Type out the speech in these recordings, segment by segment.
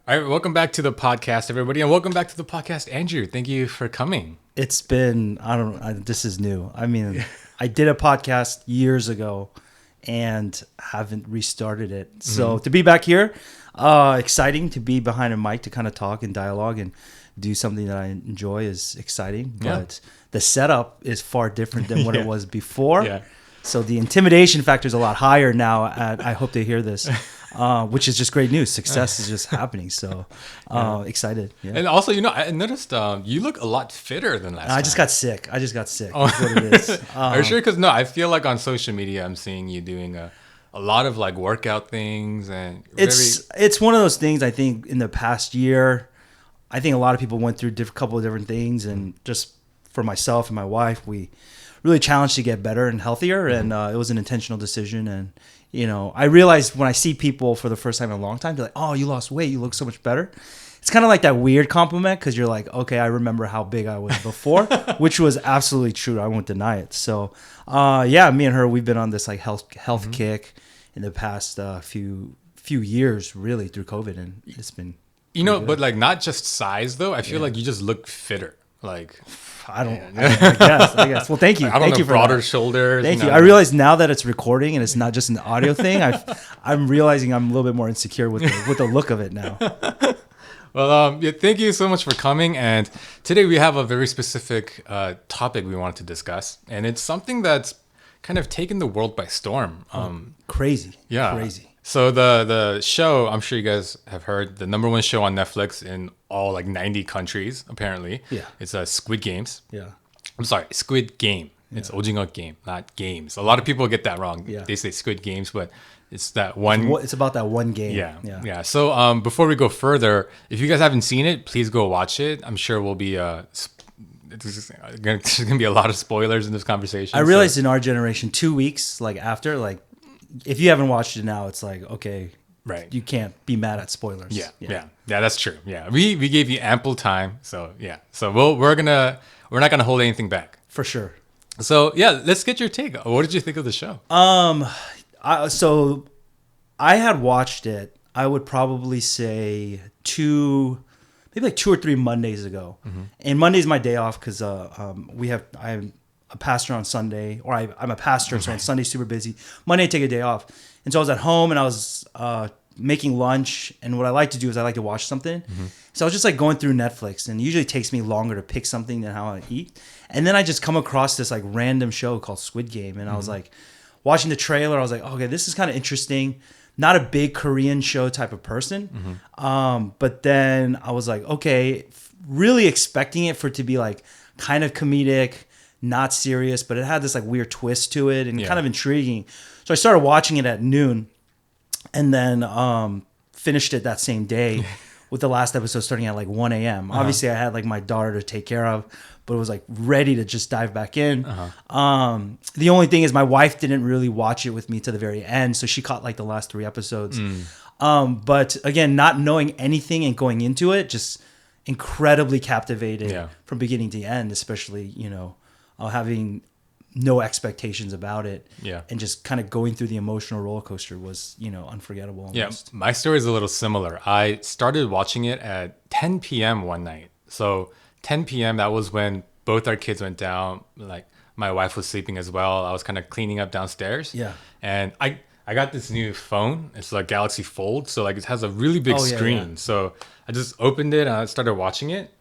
All right, welcome back to the podcast, everybody, and welcome back to the podcast, Andrew. Thank you for coming. It's been, this is new. I mean, I did a podcast years ago and haven't restarted it. So to be back here, exciting to be behind a mic to kind of talk and dialogue and do something that I enjoy is exciting. But the setup is far different than what it was before. Yeah. So the intimidation factor is a lot higher now. I hope to hear this. Which is just great news. Success is just happening. So excited. Yeah. And also, I noticed you look a lot fitter than last time. I just got sick. That's what it is. Are you sure? Because I feel like on social media, I'm seeing you doing a lot of like workout things. And it's one of those things I think in the past year, I think a lot of people went through a couple of different things. And just for myself and my wife, we really challenged to get better and healthier. And it was an intentional decision. And I realized when I see people for the first time in a long time, they're like, "Oh, you lost weight. You look so much better." It's kind of like that weird compliment because you're like, "Okay, I remember how big I was before," which was absolutely true. I won't deny it. So, me and her, we've been on this like health kick in the past few years, really through COVID, and it's been but like not just size though. I feel like you just look fitter. Like I guess. Well, thank you. Thank you for broader that. shoulders. Thank you. I realize now that it's recording and it's not just an audio thing. I'm realizing I'm a little bit more insecure with the look of it now. Well, thank you so much for coming. And today we have a very specific topic we wanted to discuss, and it's something that's kind of taken the world by storm. Crazy. Yeah. Crazy. So the show, I'm sure you guys have heard, the number one show on Netflix in all like 90 countries, apparently. Yeah. It's Squid Games. Yeah. I'm sorry, Squid Game. It's 오징어 game, not games. A lot of people get that wrong. Yeah. They say Squid Games, but it's that one. It's about that one game. Yeah. So before we go further, if you guys haven't seen it, please go watch it. I'm sure we'll be there's gonna be a lot of spoilers in this conversation. I realized in our generation, 2 weeks after, if you haven't watched it now, it's like, okay, right, you can't be mad at spoilers. Yeah, that's true. Yeah, we gave you ample time, so yeah. So we're not gonna hold anything back for sure. So yeah, let's get your take. What did you think of the show? So I had watched it. I would probably say maybe 2 or 3 Mondays ago. And Monday's my day off because I'm a pastor on Sunday, or I'm a pastor, so on Sunday super busy. Monday I take a day off, and so I was at home and I was making lunch. And what I like to do is I like to watch something. So I was just like going through Netflix, and it usually takes me longer to pick something than how I eat. And then I just come across this like random show called Squid Game, and I was like watching the trailer. I was like, okay, this is kind of interesting. Not a big Korean show type of person, but then I was like, okay, really expecting it for it to be like kind of comedic, not serious, but it had this like weird twist to it and kind of intriguing. So I started watching it at noon, and then finished it that same day with the last episode starting at like 1 a.m. Obviously I had like my daughter to take care of, but it was like ready to just dive back in. The only thing is my wife didn't really watch it with me to the very end, so she caught like the last 3 episodes. But again, not knowing anything and going into it, just incredibly captivated from beginning to end, especially having no expectations about it, and just kind of going through the emotional roller coaster was unforgettable almost. Yeah, my story is a little similar. I started watching it at 10 p.m. one night. So 10 p.m. that was when both our kids went down. Like my wife was sleeping as well. I was kind of cleaning up downstairs. Yeah, and I got this new phone. It's like Galaxy Fold, so like it has a really big screen. Yeah. So I just opened it and I started watching it.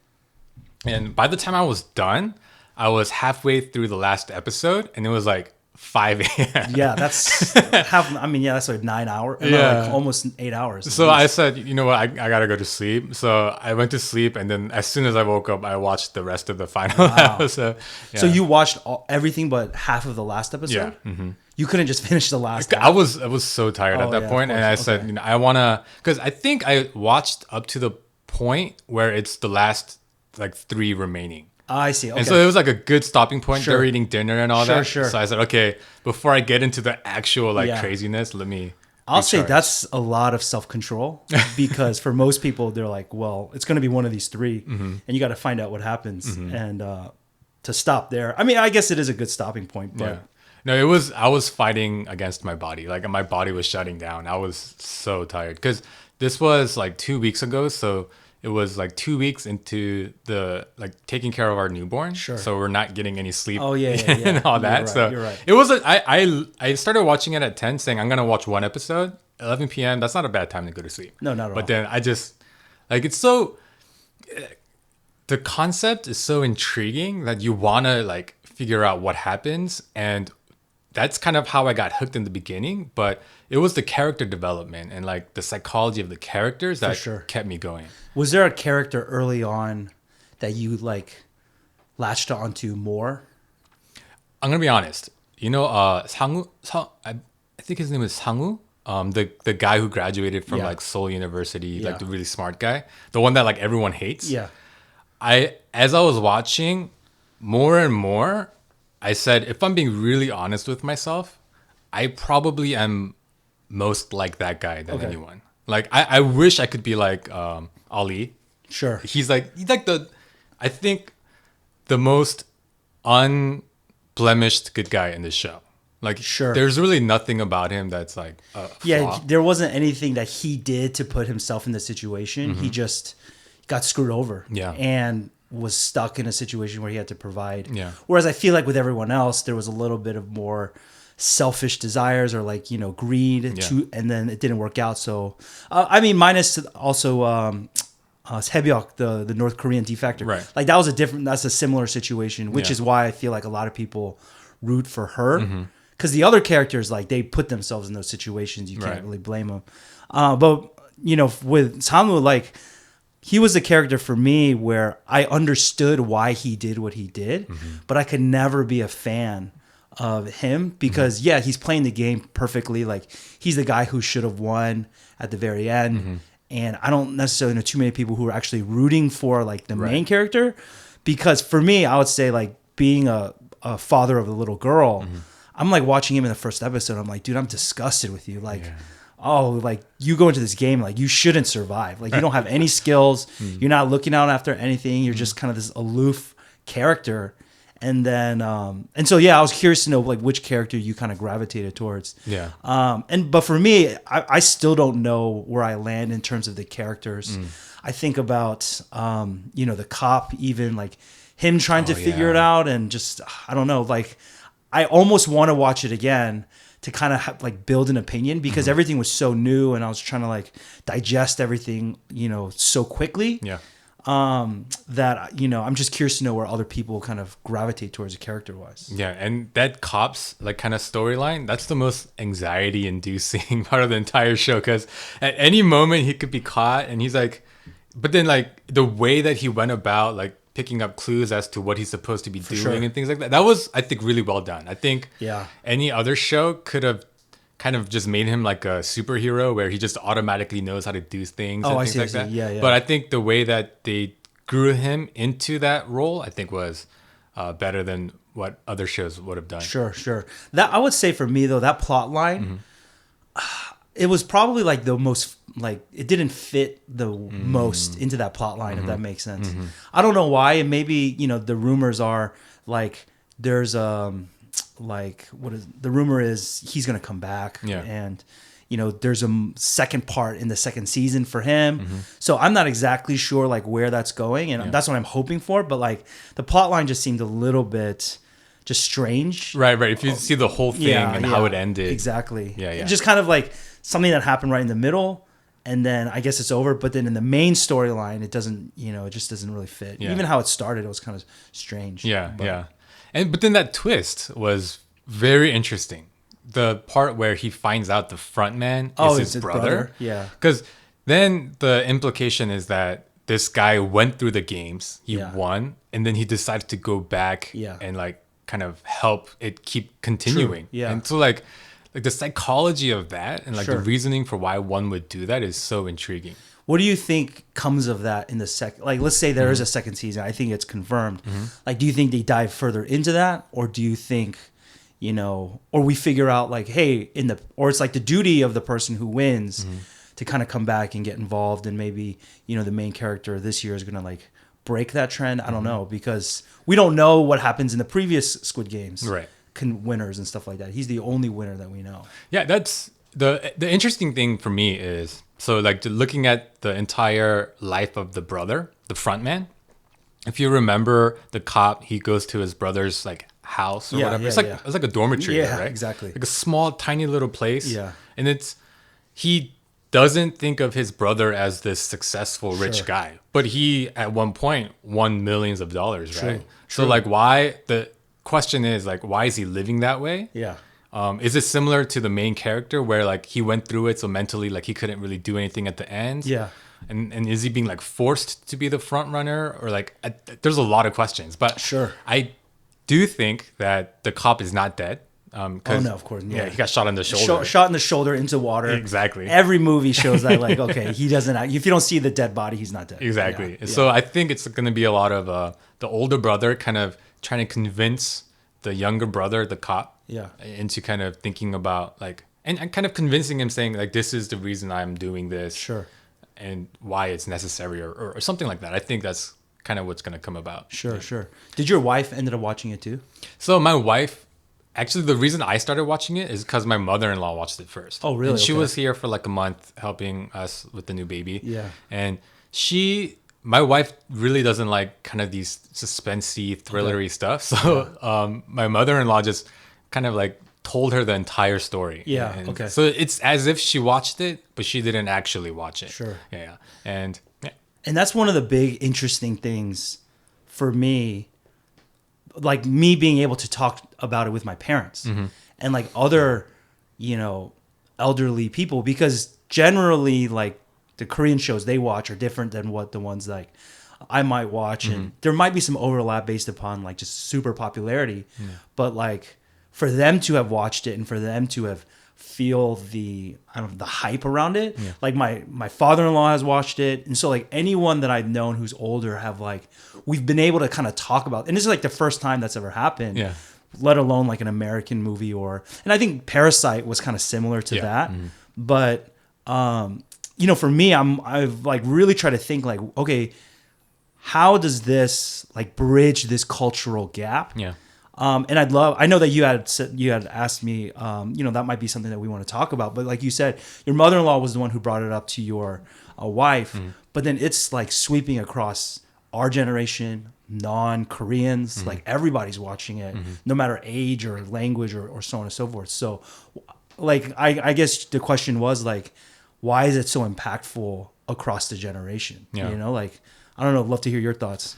And by the time I was done, I was halfway through the last episode, and it was like 5 a.m. Yeah, that's that's like 9 hours. Yeah, like almost 8 hours. So I said, you know what, I gotta go to sleep. So I went to sleep, and then as soon as I woke up, I watched the rest of the final episode. Yeah. So you watched everything but half of the last episode? Yeah. You couldn't just finish the last. I was so tired at that point, and I said, I wanna, because I think I watched up to the point where it's the last like 3 remaining. I see. Okay. And so it was like a good stopping point. They're eating dinner and all that. Sure. So I said, okay, before I get into the actual craziness, let me. I'll say that's a lot of self-control because for most people, they're like, well, it's going to be one of these 3 and you got to find out what happens. And to stop there, I mean, I guess it is a good stopping point. But No, I was fighting against my body. Like my body was shutting down. I was so tired because this was like 2 weeks ago, so it was like 2 weeks into the like taking care of our newborn. Sure. So we're not getting any sleep. Oh, yeah. And all that. You're right, so you're right. it was I started watching it at 10, saying I'm gonna watch one episode. 11 p.m. That's not a bad time to go to sleep. No, not at all. But then I just like it's so. The concept is so intriguing that you wanna like figure out what happens, and that's kind of how I got hooked in the beginning. But it was the character development and like the psychology of the characters that kept me going. Was there a character early on that you like latched onto more? I'm gonna be honest. You know, I think his name is Sangu. The guy who graduated from like Seoul University, like the really smart guy, the one that like everyone hates. Yeah. As I was watching more and more, I said, if I'm being really honest with myself, I probably am most like that guy than anyone. Like I wish I could be like Ali. Sure. He's like I think the most unblemished good guy in this show. Like there's really nothing about him that's like a flaw. There wasn't anything that he did to put himself in the situation. He just got screwed over. Yeah. And was stuck in a situation where he had to provide. Yeah. Whereas I feel like with everyone else, there was a little bit of more selfish desires or like, greed and then it didn't work out. So, minus also Haebyuk, the North Korean defector. Right. Like that's a similar situation, which is why I feel like a lot of people root for her. Because the other characters, like they put themselves in those situations. You can't really blame them. But, with Samu, like, he was a character for me where I understood why he did what he did, but I could never be a fan of him because, he's playing the game perfectly. Like, he's the guy who should have won at the very end. And I don't necessarily know too many people who are actually rooting for, like, the main character. Because for me, I would say, like, being a father of a little girl, I'm, like, watching him in the first episode. I'm like, dude, I'm disgusted with you. Like... Yeah. Oh, like you go into this game, like you shouldn't survive. Like you don't have any skills. You're not looking out after anything. You're just kind of this aloof character. And then, and so, I was curious to know like which character you kind of gravitated towards. Yeah. But for me, I still don't know where I land in terms of the characters. I think about, the cop, even like him trying to figure it out and just, I don't know, like I almost want to watch it again to kind of like build an opinion because everything was so new and I was trying to like digest everything, so quickly. Yeah. That, I'm just curious to know where other people kind of gravitate towards character wise. Yeah. And that cop's like kind of storyline, that's the most anxiety inducing part of the entire show. Cause at any moment he could be caught and he's like, but then like the way that he went about like picking up clues as to what he's supposed to be doing and things like that. That was, I think, really well done. I think any other show could have kind of just made him like a superhero where he just automatically knows how to do things and things like that. Yeah. But I think the way that they grew him into that role, I think was better than what other shows would have done. Sure. That I would say for me though, that plot line, it was probably like the most like it didn't fit the most into that plot line, if that makes sense. I don't know why. And maybe, the rumors are like there's like the rumor is he's gonna come back and there's a second part in the second season for him. So I'm not exactly sure like where that's going, and that's what I'm hoping for. But like the plot line just seemed a little bit just strange. Right. If you see the whole thing and how it ended. Exactly. Yeah. Just kind of like something that happened right in the middle. And then I guess it's over. But then in the main storyline, it doesn't, it just doesn't really fit. Yeah. Even how it started, it was kind of strange. Yeah. But then that twist was very interesting. The part where he finds out the front man is his brother. Yeah. Because then the implication is that this guy went through the games, he won, and then he decided to go back and like kind of help it keep continuing. True. Yeah. And so like the psychology of that and like the reasoning for why one would do that is so intriguing. What do you think comes of that in the second? Like, let's say there is a second season. I think it's confirmed. Like, do you think they dive further into that, or do you think, or we figure out like, hey, or it's like the duty of the person who wins to kind of come back and get involved, and maybe the main character this year is gonna like break that trend. I don't know, because we don't know what happens in the previous Squid Games. Right. Winners and stuff like that. He's the only winner that we know. Yeah, that's the interesting thing for me is, so like looking at the entire life of the brother, the front man. If you remember the cop, he goes to his brother's like house or whatever. It's like a dormitory, right? Exactly. Like a small, tiny little place. Yeah. And he doesn't think of his brother as this successful rich guy, but he at one point won millions of dollars, right? So like, the question is like, why is he living that way? Yeah. Is it similar to the main character where like he went through it, so mentally like he couldn't really do anything at the end? Yeah. And is he being like forced to be the front runner, or like there's a lot of questions, but I do think that the cop is not dead. Oh no, of course. Yeah, he got shot in the shoulder. Shot in the shoulder into water. Exactly. Every movie shows that, like, okay, he doesn't. If you don't see the dead body, he's not dead. Exactly. Yeah. So I think it's going to be a lot of the older brother kind of trying to convince the younger brother, the cop, into kind of thinking about like, and kind of convincing him, saying like, this is the reason I'm doing this. Sure. And why it's necessary, or something like that. I think that's kind of what's going to come about. Sure. Did your wife ended up watching it too? So my wife, actually, the reason I started watching it is because my mother-in-law watched it first. Oh, really? And she was here for like a month helping us with the new baby. Yeah. And my wife really doesn't like kind of these suspensey, thrillery stuff. So my mother-in-law just kind of like told her the entire story. Yeah. And okay. so it's as if she watched it, but she didn't actually watch it. Sure. Yeah. And that's one of the big interesting things for me, like me being able to talk about it with my parents and like other, elderly people, because generally like the Korean shows they watch are different than what the ones like I might watch. And there might be some overlap based upon like just super popularity, but like for them to have watched it and for them to have feel the hype around it. Yeah. Like my father-in-law has watched it. And so like anyone that I've known who's older have like, we've been able to kind of talk about, and this is like the first time that's ever happened, let alone like an American movie and I think Parasite was kind of similar to that. But, for me, I've like really tried to think like, okay, how does this like bridge this cultural gap? Yeah. And I know that you had asked me, that might be something that we want to talk about, but like you said, your mother-in-law was the one who brought it up to your wife, but then it's like sweeping across our generation, non-Koreans, like everybody's watching it, no matter age or language or so on and so forth. So like, I guess the question was like, why is it so impactful across the generation? Yeah. Like, I don't know. I'd love to hear your thoughts.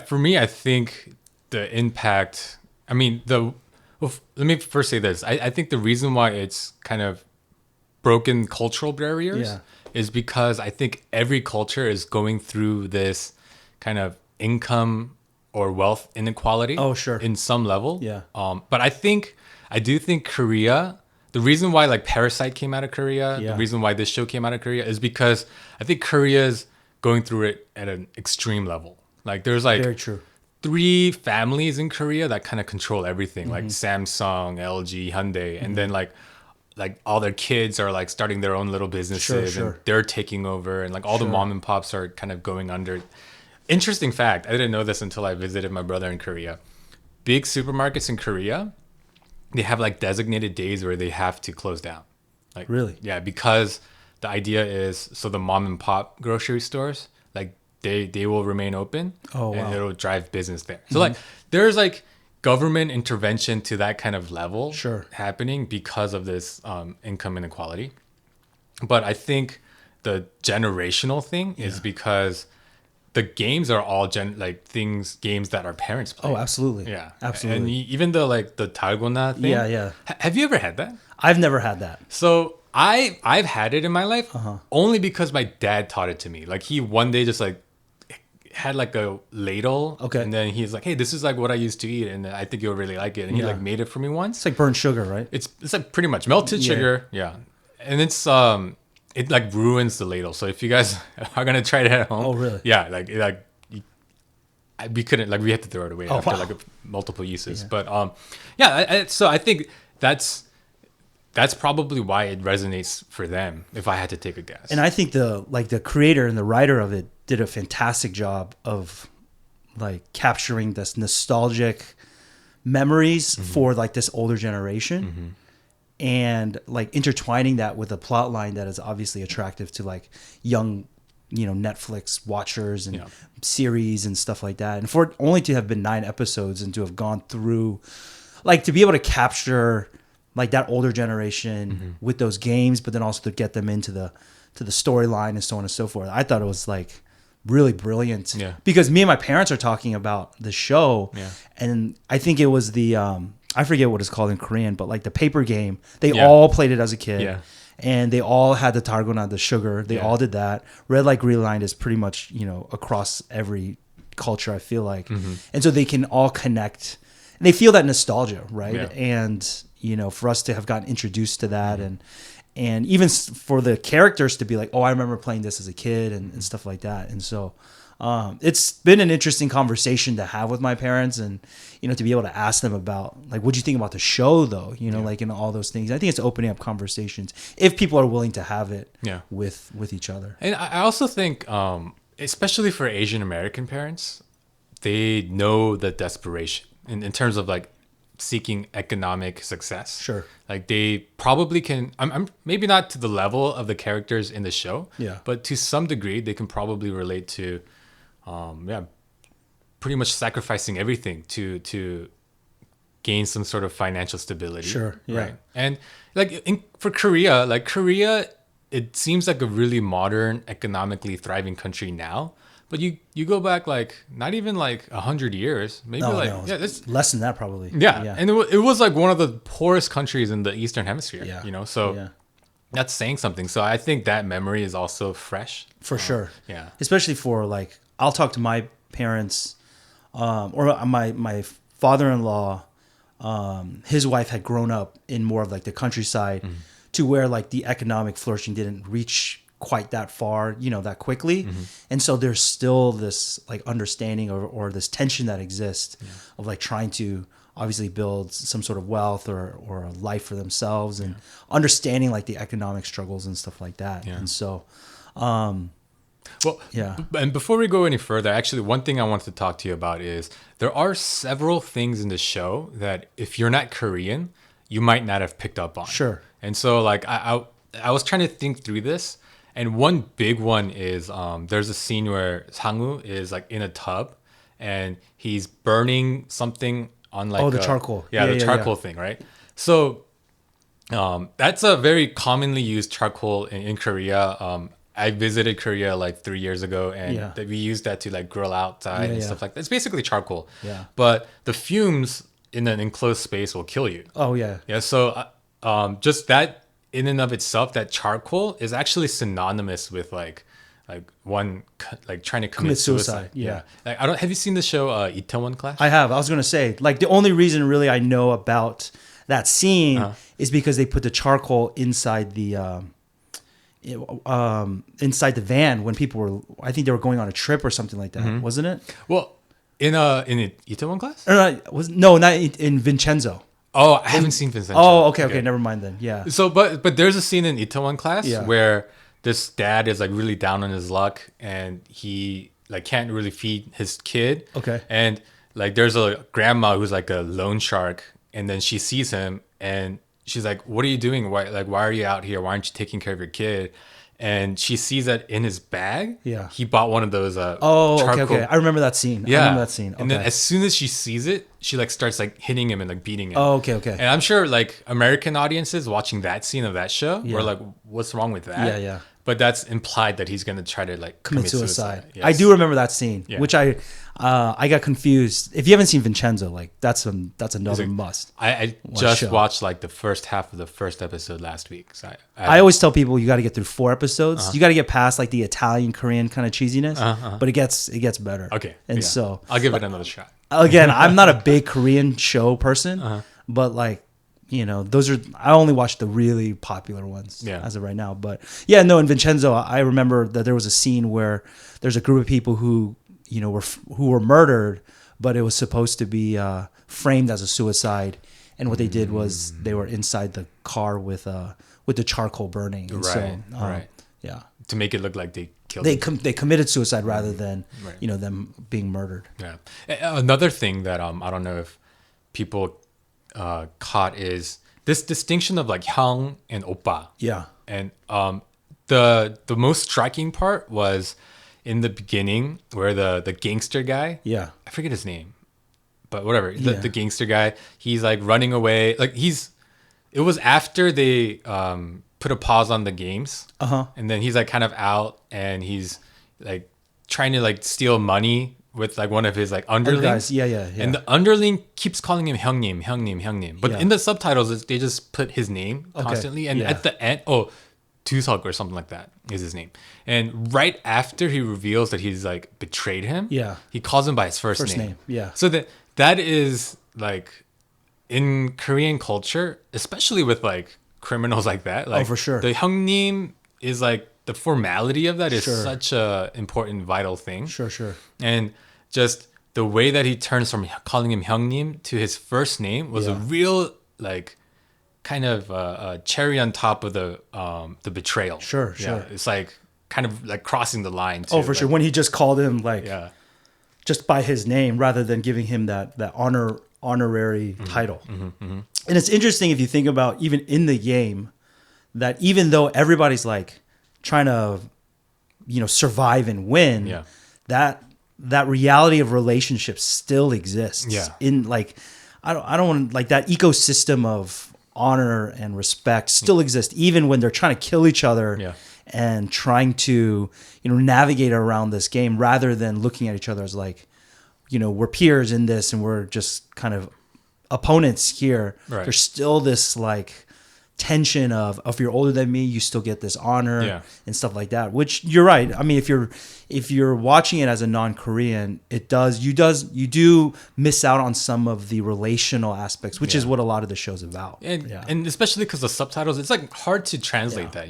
For me, I think the impact, let me first say this. I think the reason why it's kind of broken cultural barriers is because I think every culture is going through this kind of income or wealth inequality. Oh, sure. In some level. Yeah. But I do think Korea, the reason why like Parasite came out of Korea, the reason why this show came out of Korea is because I think Korea's going through it at an extreme level. Like there's like very true. 3 families in Korea that kind of control everything, like Samsung, LG, Hyundai, and then like all their kids are like starting their own little businesses and they're taking over, and like all the mom and pops are kind of going under. Interesting fact, I didn't know this until I visited my brother in Korea. Big supermarkets in Korea, they have like designated days where they have to close down. Like really? Yeah, because the idea is so the mom and pop grocery stores, like they will remain open and it'll drive business there. So like there's like government intervention to that kind of level happening because of this income inequality. But I think the generational thing is because the games are all games that our parents play. Oh, absolutely. Yeah. Absolutely. And even the dalgona thing. Yeah. Have you ever had that? I've never had that. So I've had it in my life only because my dad taught it to me. Like he one day just like had like a ladle, and then he's like, "Hey, this is like what I used to eat, and I think you'll really like it." And he like made it for me once. It's like burnt sugar, right? It's like pretty much melted sugar, and it's it like ruins the ladle. So if you guys are gonna try it at home, really? Yeah, we couldn't we had to throw it away after like multiple uses. But so I think that's probably why it resonates for them, if I had to take a guess. And I think the creator and the writer of it did a fantastic job of like capturing this nostalgic memories for like this older generation. and like intertwining that with a plot line that is obviously attractive to like young, Netflix watchers and series and stuff like that. And for it only to have been 9 episodes and to have gone through, like, to be able to capture like that older generation with those games, but then also to get them into the storyline and so on and so forth. I thought it was like really brilliant. Yeah. Because me and my parents are talking about the show, and I think it was the I forget what it's called in Korean, but like the paper game. They all played it as a kid. Yeah. And they all had the targona, the sugar. They all did that. Red light, green light is pretty much, across every culture, I feel like. And so they can all connect. And they feel that nostalgia, right? Yeah. And, for us to have gotten introduced to that and even for the characters to be like, oh, I remember playing this as a kid and stuff like that. And so it's been an interesting conversation to have with my parents and, to be able to ask them about, like, what do you think about the show, though? Like, and all those things. I think it's opening up conversations if people are willing to have it with each other. And I also think, especially for Asian American parents, they know the desperation in terms of, like, seeking economic success. Sure. Like, they probably can, I'm maybe not to the level of the characters in the show, but to some degree, they can probably relate to, pretty much sacrificing everything to gain some sort of financial stability. Sure. Yeah. Right. And like for Korea, it seems like a really modern, economically thriving country now. But you go back like not even like 100 years, maybe it's less than that probably. Yeah. And it was like one of the poorest countries in the Eastern Hemisphere. Yeah. So that's saying something. So I think that memory is also fresh. For sure. Yeah. Especially for like, I'll talk to my parents, or my father-in-law. His wife had grown up in more of like the countryside, to where like the economic flourishing didn't reach quite that far, that quickly. And so there's still this like understanding or this tension that exists of like trying to obviously build some sort of wealth or a life for themselves and understanding like the economic struggles and stuff like that. And so, and before we go any further, actually, one thing I wanted to talk to you about is there are several things in the show that if you're not Korean, you might not have picked up on. Sure. And so, like, I was trying to think through this, and one big one is there's a scene where Sang-woo is like in a tub, and he's burning something on like the charcoal. The charcoal thing, right? So that's a very commonly used charcoal in Korea. I visited Korea like 3 years ago, and we used that to like grill outside and stuff like that. It's basically charcoal. Yeah. But the fumes in an enclosed space will kill you. Oh yeah. Yeah. So just that in and of itself, that charcoal is actually synonymous with like one like trying to commit suicide. Yeah. Like have you seen the show Itaewon Class? I have. I was gonna say like the only reason really I know about that scene is because they put the charcoal inside the van when people were, I think they were going on a trip or something like that, wasn't it? Well, in Itaewon Class? No, not in Vincenzo. Oh, I haven't seen Vincenzo. Oh, okay, never mind then. Yeah. So, but there's a scene in Itaewon Class where this dad is like really down on his luck, and he like can't really feed his kid. Okay. And like there's a grandma who's like a loan shark, and then she sees him and she's like, "What are you doing? Why are you out here? Why aren't you taking care of your kid?" And she sees that in his bag. Yeah. He bought one of those charcoal. Okay. I remember that scene. Yeah. I remember that scene. Okay. And then as soon as she sees it, she like starts like hitting him and like beating him. Oh, okay. And I'm sure like American audiences watching that scene of that show were like, "What's wrong with that?" Yeah. But that's implied that he's gonna try to like commit suicide. Yes. I do remember that scene, which I got confused. If you haven't seen Vincenzo, like that's another must. I just watched like the first half of the first episode last week. So I always tell people you got to get through 4 episodes. You got to get past like the Italian Korean kind of cheesiness, but it gets better. Okay, and so I'll give it another shot. Again, I'm not a big Korean show person, but like. I only watched the really popular ones as of right now. But in Vincenzo, I remember that there was a scene where there's a group of people who were murdered, but it was supposed to be framed as a suicide. And what they did was they were inside the car with the charcoal burning. And to make it look like they killed them. They committed suicide rather than them being murdered. Yeah. Another thing that I don't know if people caught is this distinction of like 형 and oppa. Yeah. And the most striking part was in the beginning where the gangster guy, Yeah. I forget his name, but whatever, Yeah. the gangster guy, he's like running away. Like it was after they put a pause on the games, and then he's like kind of out, and he's like trying to like steal money with like one of his like underlings. Yeah. And the underling keeps calling him 형님, 형님, 형님. But Yeah. in the subtitles, they just put his name constantly. And at the end, Tuseok or something like that is his name. And right after he reveals that he's like betrayed him, Yeah. he calls him by his first name. Yeah. So that is like in Korean culture, especially with like criminals like that. Like, for sure. The 형님 is like the formality of that is Sure. such a important, vital thing. Sure. And just the way that he turns from calling him 형님 to his first name was a real like kind of cherry on top of the betrayal. Sure. It's like kind of like crossing the line too. Oh, for sure. When he just called him like just by his name rather than giving him that honorary title. And it's interesting if you think about even in the game that even though everybody's like trying to survive and win, that reality of relationships still exists. In like I don't want like that ecosystem of honor and respect still exists even when they're trying to kill each other and trying to navigate around this game rather than looking at each other as like we're peers in this and we're just kind of opponents here. Right. There's still this like tension of if you're older than me, you still get this honor and stuff like that. Which you're right. I mean, if you're watching it as a non-Korean, you do miss out on some of the relational aspects, which is what a lot of the show's about. And especially because the subtitles, it's like hard to translate that,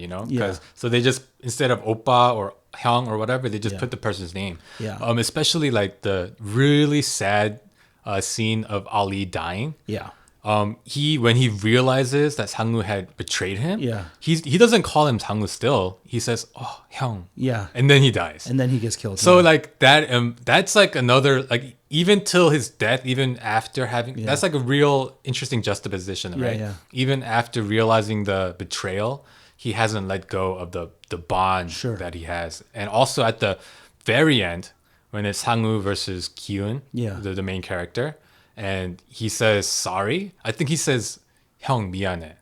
so they just instead of oppa or 형 or whatever, they just put the person's name. Especially like the really sad scene of Ali dying. When he realizes that Sang-woo had betrayed him, he doesn't call him Sang-woo still. He says, "Oh, 형." And then he dies. And then he gets killed. So like that, that's like another like even till his death, even after having that's like a real interesting juxtaposition, right? Even after realizing the betrayal, he hasn't let go of the bond that he has, and also at the very end when it's Sang-woo versus Ki-eun, the main character. And he says sorry. I think he says 형 미안해.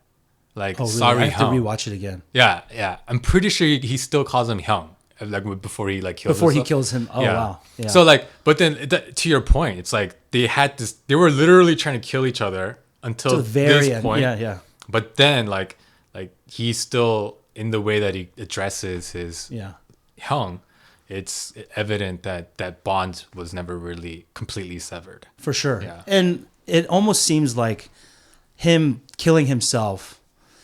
Like really? sorry, I have 형. to rewatch it again. Yeah. I'm pretty sure he still calls him 형, like before he like kills. Before he kills him. Oh wow. Yeah. So like, but then to your point, it's like they had this. They were literally trying to kill each other until the very this end. point. Yeah. But then like he's still in the way that he addresses his 형. It's evident that bond was never really completely severed. For sure. Yeah. And it almost seems like him killing himself.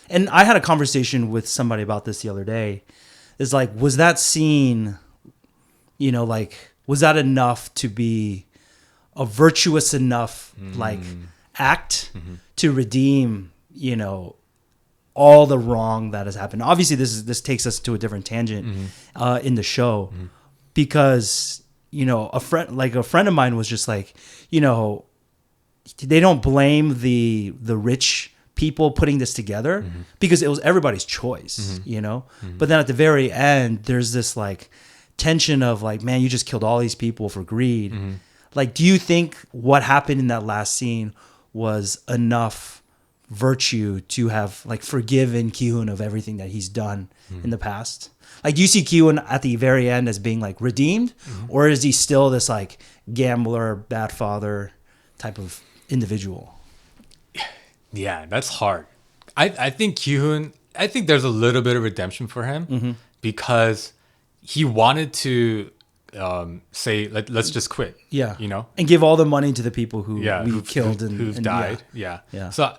And I had a conversation with somebody about this the other day. It's like, was that scene, was that enough to be a virtuous enough act to redeem, all the wrong that has happened? Obviously, this takes us to a different tangent in the show. Because a friend of mine was just like, they don't blame the rich people putting this together because it was everybody's choice, But then at the very end, there's this like tension of like, man, you just killed all these people for greed. Like, do you think what happened in that last scene was enough virtue to have like forgiven Ki-eun of everything that he's done in the past? Like, do you see Ki-eun at the very end as being like redeemed, or is he still this like gambler, bad father type of individual? Yeah, that's hard. I think Ki-eun, I think there's a little bit of redemption for him because he wanted to say, let's just quit. And give all the money to the people who we killed and who've died. Yeah. So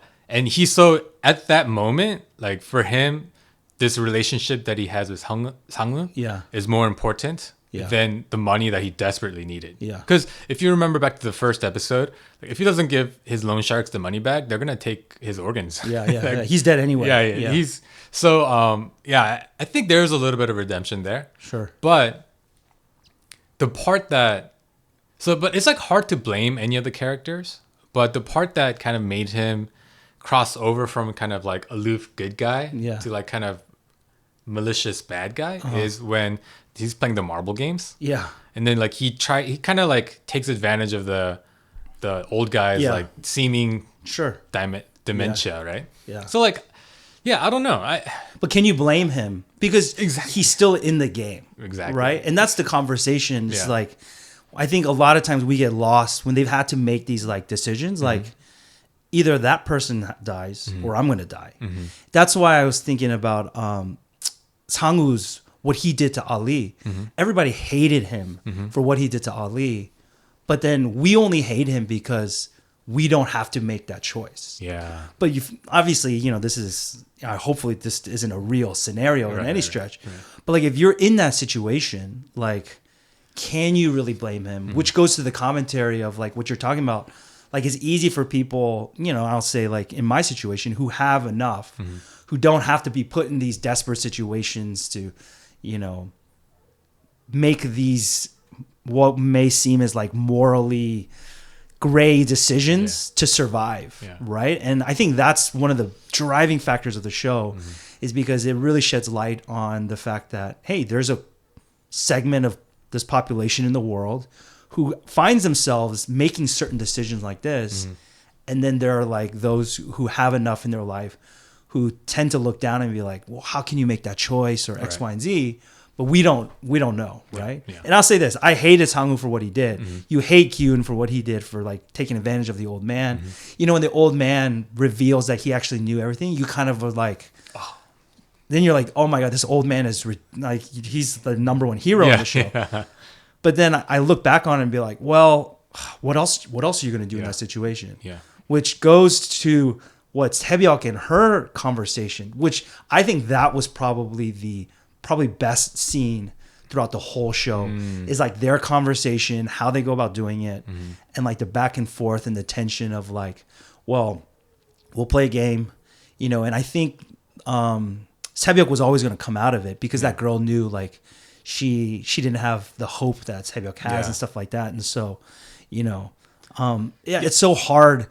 So at that moment, like for him, this relationship that he has with Sang-woo is more important than the money that he desperately needed. Because if you remember back to the first episode, like if he doesn't give his loan sharks the money back, they're gonna take his organs. He's dead anyway. He's so I think there's a little bit of redemption there. Sure. But the part but it's like hard to blame any of the characters. But the part that kind of made him cross over from kind of like aloof good guy Yeah. to like kind of malicious bad guy is when he's playing the marble games. Yeah. And then like he kind of like takes advantage of the old guy's Yeah. like seeming Sure. dementia, right? Yeah. So like, yeah, I don't know. But can you blame him? Because Exactly. he's still in the game. Exactly. Right? And that's the conversation. It's Yeah. like, I think a lot of times we get lost when they've had to make these like decisions. Like either that person dies or I'm going to die. That's why I was thinking about Sang-woo's, what he did to Ali. Everybody hated him for what he did to Ali. But then we only hate him because we don't have to make that choice. Yeah. But obviously, you know, this is hopefully this isn't a real scenario in any stretch. Right. But like if you're in that situation, like, can you really blame him? Which goes to the commentary of like what you're talking about. Like it's easy for people, you know, I'll say like in my situation who have enough, who don't have to be put in these desperate situations to, you know, make these what may seem as like morally gray decisions to survive, right? And I think that's one of the driving factors of the show is because it really sheds light on the fact that, hey, there's a segment of this population in the world who finds themselves making certain decisions like this. And then there are like those who have enough in their life who tend to look down and be like, well, how can you make that choice or X, Y, and Z? But we don't know, right? Yeah. And I'll say this: I hated Sang-woo for what he did. You hate Kyun for what he did for like taking advantage of the old man. You know, when the old man reveals that he actually knew everything, you kind of are like, then you're like, oh my god, this old man is like he's the number one hero in the show. Yeah. But then I look back on it and be like, well, what else are you going to do in that situation? Yeah. Which goes to what's Haebyuk and her conversation, which I think that was probably the best scene throughout the whole show is like their conversation, how they go about doing it, and like the back and forth and the tension of like, well, we'll play a game, you know. And I think Haebyuk was always going to come out of it because that girl knew like she didn't have the hope that Haebyuk has and stuff like that. And so, you know, it's so hard.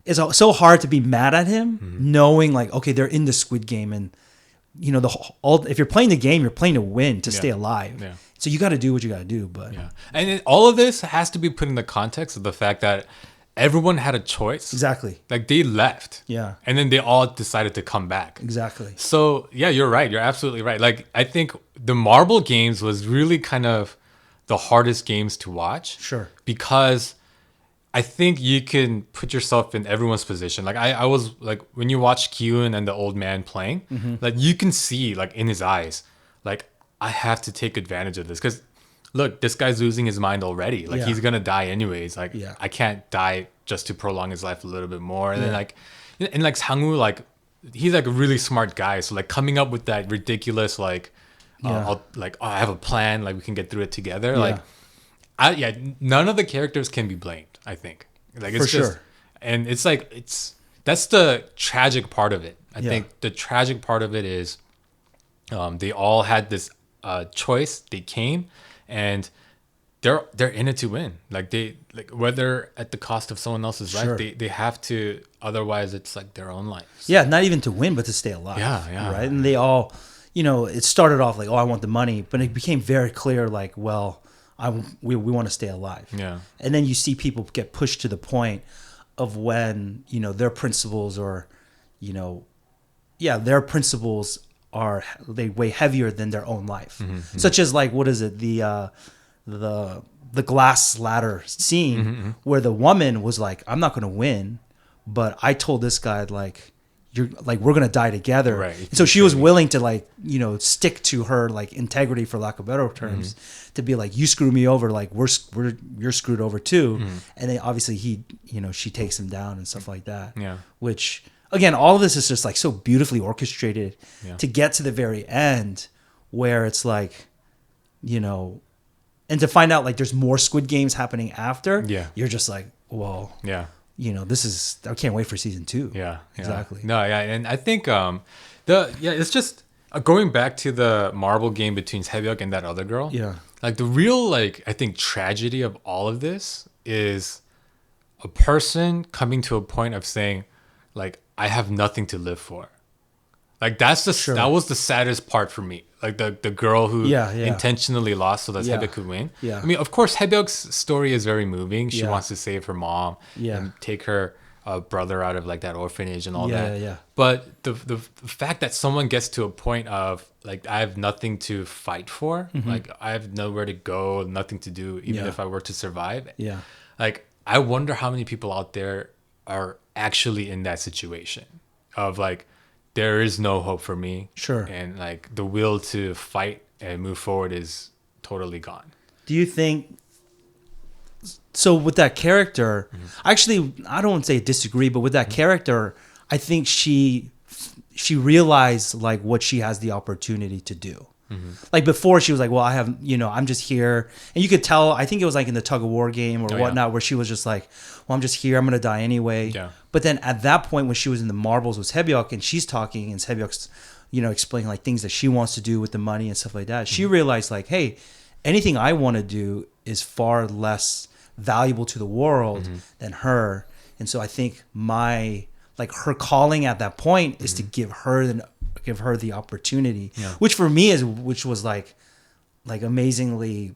It's so hard to be mad at him knowing like, okay, they're in the Squid Game and, you know, if you're playing the game, you're playing to win, to stay alive. Yeah. So you got to do what you got to do. But and all of this has to be put in the context of the fact that everyone had a choice. Exactly. Like they left. Yeah. And then they all decided to come back. Exactly. So yeah, you're right. You're absolutely right. Like I think the marble games was really kind of the hardest games to watch. Sure. Because I think you can put yourself in everyone's position. Like I was like, when you watch Kyun and the old man playing, like you can see like in his eyes, like I have to take advantage of this because look, this guy's losing his mind already. Like he's gonna die anyways. Like I can't die just to prolong his life a little bit more. And then like, and like Sang-woo, like he's like a really smart guy. So like coming up with that ridiculous like, I have a plan. Like we can get through it together. Like, none of the characters can be blamed. I think like it's just, and it's like that's the tragic part of it. I think the tragic part of it is, they all had this choice. They came, and they're in it to win. Like whether at the cost of someone else's life, they have to. Otherwise, it's like their own lives. Yeah, not even to win, but to stay alive. Yeah. Right, and they all, you know, it started off like, oh, I want the money, but it became very clear, like, well, we want to stay alive. Yeah. And then you see people get pushed to the point of when, you know, their principles or, you know, their principles they weigh heavier than their own life. Such as like, what is it? The glass ladder scene where the woman was like, I'm not going to win, but I told this guy like, you're like, we're going to die together. Right. So she was willing to like, you know, stick to her like integrity, for lack of better terms, to be like, you screw me over. Like you're screwed over too. And then obviously she takes him down and stuff like that. Yeah. Which again, all of this is just like so beautifully orchestrated to get to the very end where it's like, you know, and to find out like there's more Squid Games happening after. Yeah. You're just like, whoa. Yeah. You know, I can't wait for season 2. Yeah, exactly. No, yeah, and I think it's just going back to the marble game between Haebyuk and that other girl. Yeah, like the real like I think tragedy of all of this is a person coming to a point of saying, like, I have nothing to live for. Like that was the saddest part for me. Like the girl who intentionally lost so that Haebyuk could win. Yeah. I mean, of course, Haebyuk's story is very moving. She wants to save her mom and take her brother out of like that orphanage and all that. Yeah. But the fact that someone gets to a point of like I have nothing to fight for, like I have nowhere to go, nothing to do, even if I were to survive. Yeah. Like I wonder how many people out there are actually in that situation of like there is no hope for me. Sure. And like the will to fight and move forward is totally gone. Do you think so with that character, actually I don't want to say disagree, but with that character, I think she realized like what she has the opportunity to do. Like before she was like, well, I have, I'm just here. And you could tell, I think it was like in the tug of war game or whatnot, where she was just like, well, I'm just here. I'm going to die anyway. Yeah. But then at that point when she was in the marbles with Haebyuk and she's talking and Haebyuk's, explaining like things that she wants to do with the money and stuff like that. She realized like, hey, anything I want to do is far less valuable to the world than her. And so I think her calling at that point is to give her the opportunity, which for me was like amazingly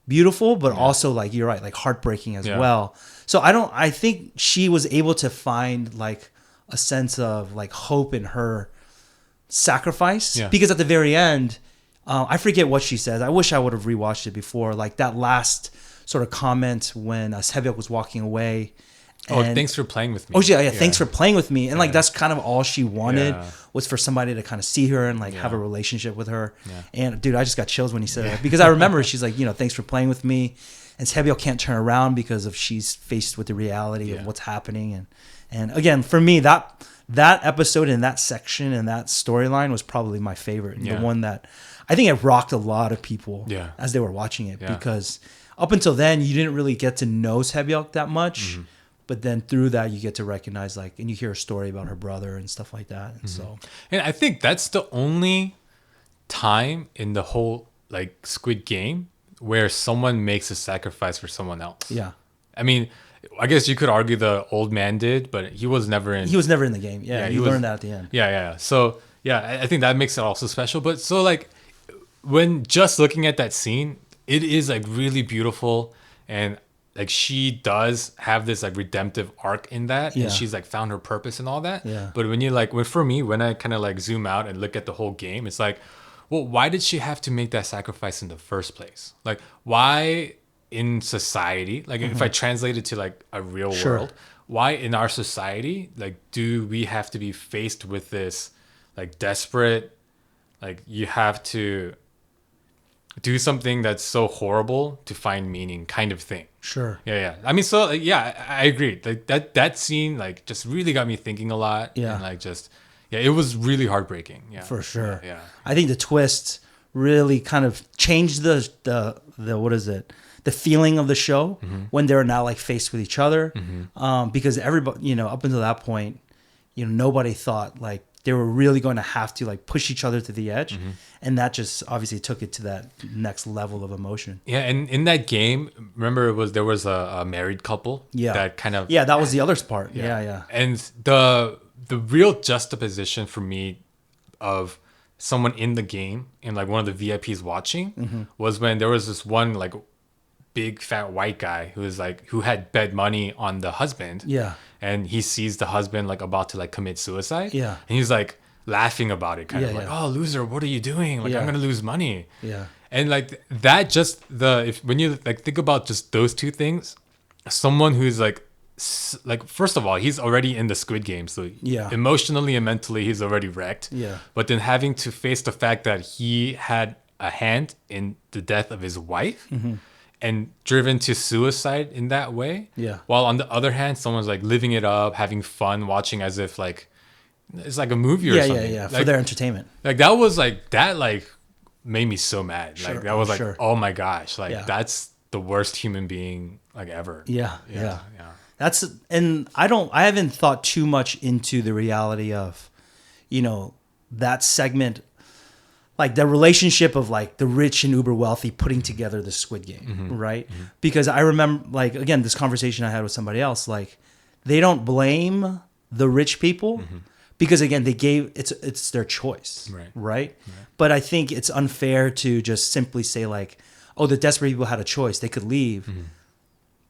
beautiful, but also like you're right, like heartbreaking as well. So I think she was able to find like a sense of like hope in her sacrifice because at the very end, I forget what she says. I wish I would have rewatched it before. Like that last sort of comment when Haebyuk was walking away. And, thanks for playing with me. Oh yeah, thanks for playing with me. And like that's kind of all she wanted was for somebody to kind of see her and like have a relationship with her. Yeah. And dude, I just got chills when he said that because I remember she's like, thanks for playing with me. And Haebyuk can't turn around because of she's faced with the reality of what's happening. And again, for me, that episode and that section and that storyline was probably my favorite. And the one that I think it rocked a lot of people as they were watching it because up until then you didn't really get to know Haebyuk that much. But then through that, you get to recognize, like, and you hear a story about her brother and stuff like that. And so, and I think that's the only time in the whole like Squid Game where someone makes a sacrifice for someone else. Yeah. I mean, I guess you could argue the old man did, but he was never in. He was never in the game. Yeah, he learned that at the end. Yeah. So I think that makes it also special. But so like, when just looking at that scene, it is like really beautiful and. Like she does have this like redemptive arc in that and she's like found her purpose and all that. Yeah. But when you like, for me, when I kind of like zoom out and look at the whole game, it's like, well, why did she have to make that sacrifice in the first place? Like why in society, like if I translate it to like a real world, why in our society, like do we have to be faced with this like desperate, like you have to do something that's so horrible to find meaning kind of thing. Sure. Yeah. I mean, so I agree. Like that scene, like just really got me thinking a lot. Yeah. And like just, it was really heartbreaking. Yeah. For sure. Yeah. I think the twist really kind of changed the what is it? The feeling of the show when they're now like faced with each other. Because everybody, up until that point, nobody thought like they were really going to have to like push each other to the edge. And that just obviously took it to that next level of emotion. Yeah. And in that game, remember there was a married couple that kind of, that was the other part. Yeah. And the real juxtaposition for me of someone in the game and like one of the VIPs watching was when there was this one like big fat white guy who had bet money on the husband. Yeah. And he sees the husband like about to like commit suicide. Yeah. And he's like laughing about it, kind of like, oh, loser, what are you doing? Like, I'm gonna lose money. Yeah. And like that, when you like think about just those two things, someone who's like first of all, he's already in the Squid Game, so emotionally and mentally he's already wrecked. Yeah. But then having to face the fact that he had a hand in the death of his wife. And driven to suicide in that way. Yeah. While on the other hand, someone's like living it up, having fun, watching as if like it's like a movie or something. Yeah. Like, for their entertainment. Like that was like that like made me so mad. Sure. Like that was like, oh my gosh, like that's the worst human being like ever. Yeah. That's and I haven't thought too much into the reality of, that segment. Like the relationship of like the rich and uber wealthy putting together the Squid Game, right? Because I remember like, again, this conversation I had with somebody else, like they don't blame the rich people because again it's their choice, right? But I think it's unfair to just simply say like, oh, the desperate people had a choice, they could leave.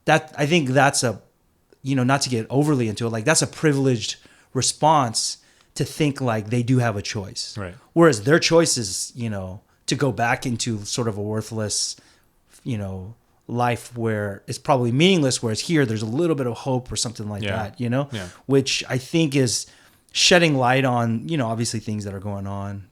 That I think that's a, not to get overly into it, like that's a privileged response to think like they do have a choice, right? Whereas their choice is to go back into sort of a worthless life where it's probably meaningless, whereas here there's a little bit of hope or something like that, which I think is shedding light on, obviously things that are going on,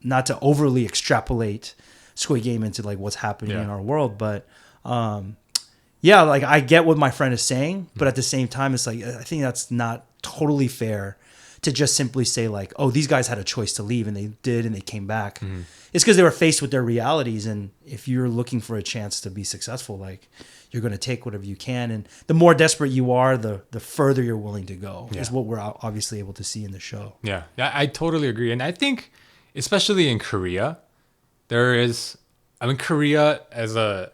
not to overly extrapolate Squid Game into like what's happening in our world, but like I get what my friend is saying, but at the same time, it's like, I think that's not totally fair to just simply say like, oh, these guys had a choice to leave and they did, and they came back. It's because they were faced with their realities. And if you're looking for a chance to be successful, like you're going to take whatever you can. And the more desperate you are, the further you're willing to go is what we're obviously able to see in the show. Yeah, I totally agree. And I think, especially in Korea, Korea as the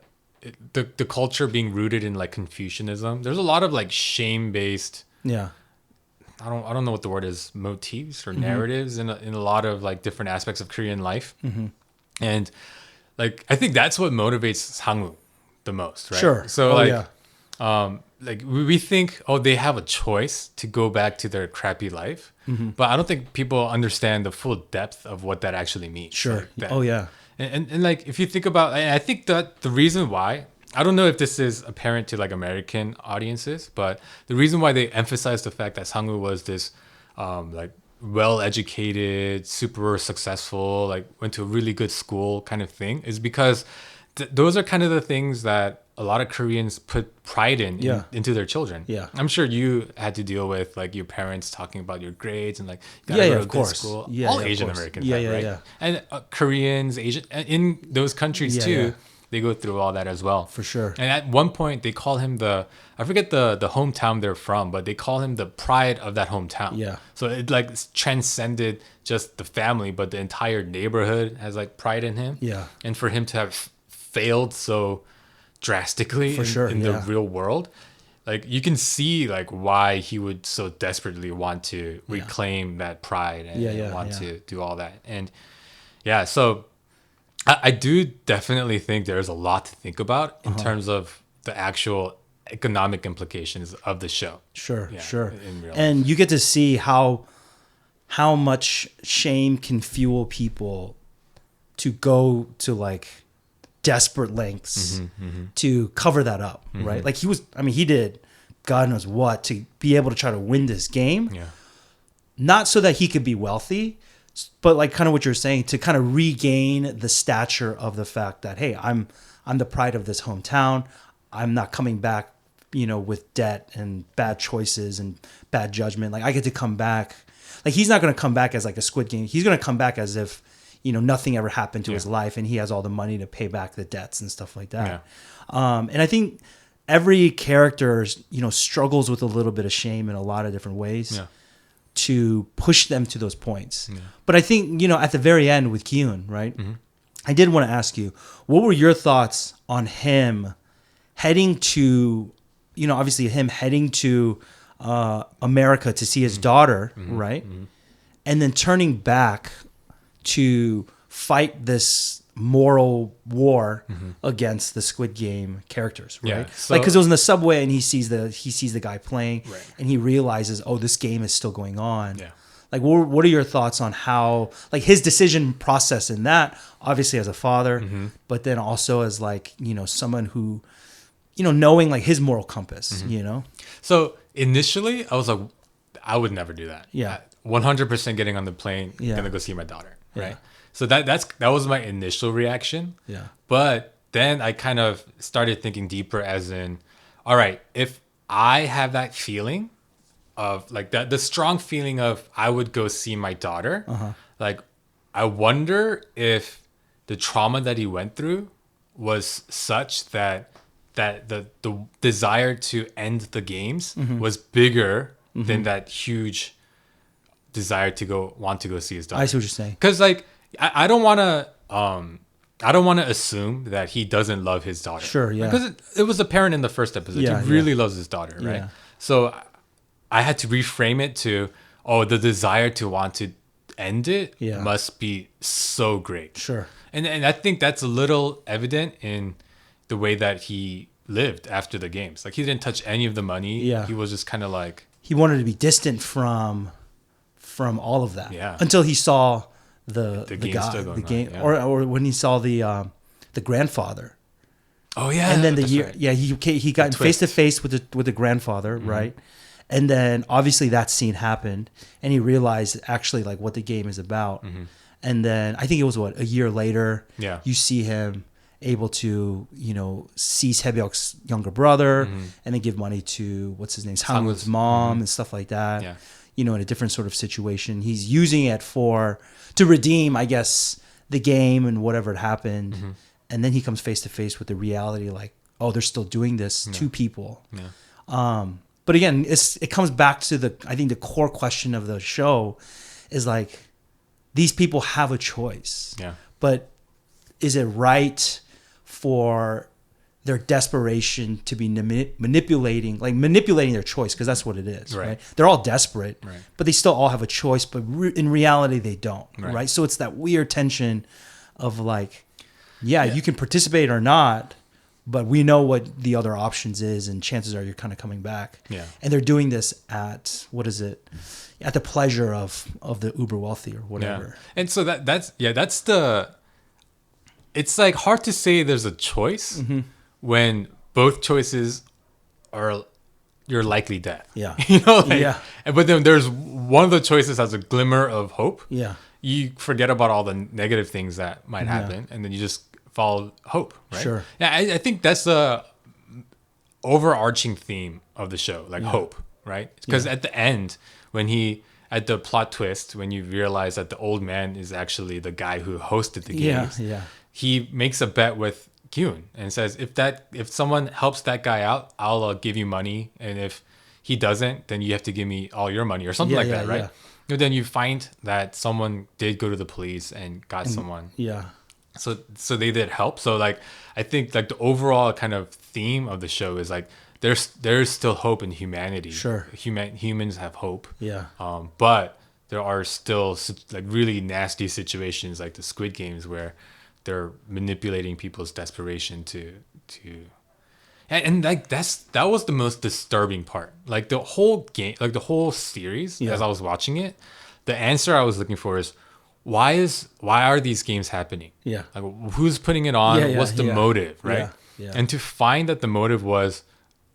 culture being rooted in like Confucianism, there's a lot of like shame-based, I don't know what the word is, motifs or narratives in a lot of like different aspects of Korean life. And like I think that's what motivates Sang-woo the most, right? Sure. So like we think, oh, they have a choice to go back to their crappy life, but I don't think people understand the full depth of what that actually means. Sure. Like and like if you think about, I think that the reason why, I don't know if this is apparent to like American audiences, but the reason why they emphasize the fact that Sang-woo was this like well-educated, super successful, like went to a really good school kind of thing is because those are kind of the things that a lot of Koreans put pride into their children. Yeah, I'm sure you had to deal with like your parents talking about your grades and like you gotta go to of course. School. Yeah, all Asian Americans, right? And Koreans, Asian in those countries too. They go through all that as well. For sure. And at one point, they call him I forget the hometown they're from, but they call him the pride of that hometown. Yeah. So it like transcended just the family, but the entire neighborhood has like pride in him. Yeah. And for him to have failed so drastically in the real world, like you can see like why he would so desperately want to reclaim that pride and want to do all that. And so I do definitely think there's a lot to think about in terms of the actual economic implications of the show. Sure. In real and life. You get to see how much shame can fuel people to go to like desperate lengths to cover that up, right? Like he did God knows what to be able to try to win this game. Yeah. Not so that he could be wealthy, but like kind of what you're saying, to kind of regain the stature of the fact that, hey, I'm the pride of this hometown. I'm not coming back, with debt and bad choices and bad judgment. Like I get to come back. Like he's not going to come back as like a Squid Game. He's going to come back as if, nothing ever happened to his life and he has all the money to pay back the debts and stuff like that. Yeah. And I think every character, struggles with a little bit of shame in a lot of different ways. Yeah. To push them to those points. Yeah. But I think, at the very end with Kyun, right? I did want to ask you, what were your thoughts on him heading to, obviously him heading to America to see his daughter, right? And then turning back to fight this moral war against the Squid Game characters, right? Yeah, so, like because it was in the subway and he sees the guy playing, and he realizes, oh, this game is still going on. Yeah. Like, what are your thoughts on how, like, his decision process in that? Obviously, as a father, but then also as like someone who, knowing like his moral compass. So initially, I was like, I would never do that. Yeah, 100% getting on the plane, gonna go see my daughter, right? Yeah. So that was my initial reaction. Yeah. But then I kind of started thinking deeper, as in, all right, if I have that feeling of like that, the strong feeling of I would go see my daughter, like I wonder if the trauma that he went through was such that the desire to end the games was bigger than that huge desire to want to go see his daughter. I see what you're saying. Because like I don't want to assume that he doesn't love his daughter. Sure, yeah. Because it was apparent in the first episode. He really loves his daughter, right? Yeah. So I had to reframe it to, oh, the desire to want to end it Yeah. must be so great. Sure. And I think that's a little evident in the way that he lived after the games. Like he didn't touch any of the money. Yeah. He was just kind of like, He wanted to be distant from all of that. Yeah. Until he saw the game guy, still going the game, on, yeah. or when he saw the grandfather. oh yeah. And then the that's year, right. yeah, he got twist. face to face with the grandfather, right? And then obviously that scene happened, and he realized actually like what the game is about. And then I think it was a year later. Yeah. You see him able to seize Haebyuk's younger brother, and then give money to what's his name, Sang-woo's mom, and stuff like that. Yeah. In a different sort of situation, he's using it to redeem, I guess, the game and whatever had happened. And then he comes face to face with the reality, like, oh, they're still doing this to people. Yeah. But again, it comes back to I think the core question of the show is like, these people have a choice. Yeah. But is it right for their desperation to be manipulating their choice? Because that's what it is, right? They're all desperate, Right. but they still all have a choice. But in reality, they don't, Right. right? So it's that weird tension of like, yeah, you can participate or not, but we know what the other options is, and chances are you're kind of coming back. Yeah. And they're doing this at at the pleasure of the uber wealthy or whatever. Yeah. And so that's the. It's like hard to say there's a choice when both choices are your likely death. Yeah. Yeah. But then there's one of the choices has a glimmer of hope. Yeah. You forget about all the negative things that might happen, and then you just follow hope, right? Sure. Yeah, I think that's the overarching theme of the show, like hope, right? Because at the end, at the plot twist, when you realize that the old man is actually the guy who hosted the games, he makes a bet with Kyun and says, if someone helps that guy out, I'll give you money, and if he doesn't, then you have to give me all your money or something like that, right? Yeah. And then you find that someone did go to the police and got someone. Yeah. So they did help. So like I think like the overall kind of theme of the show is like there's still hope in humanity. Sure. Humans have hope. Yeah. But there are still like really nasty situations like the Squid Games where they're manipulating people's desperation to and like that was the most disturbing part. Like the whole game, like the whole series, as I was watching it, the answer I was looking for is why are these games happening? Yeah. Like who's putting it on? What's the motive, right? Yeah. And to find that the motive was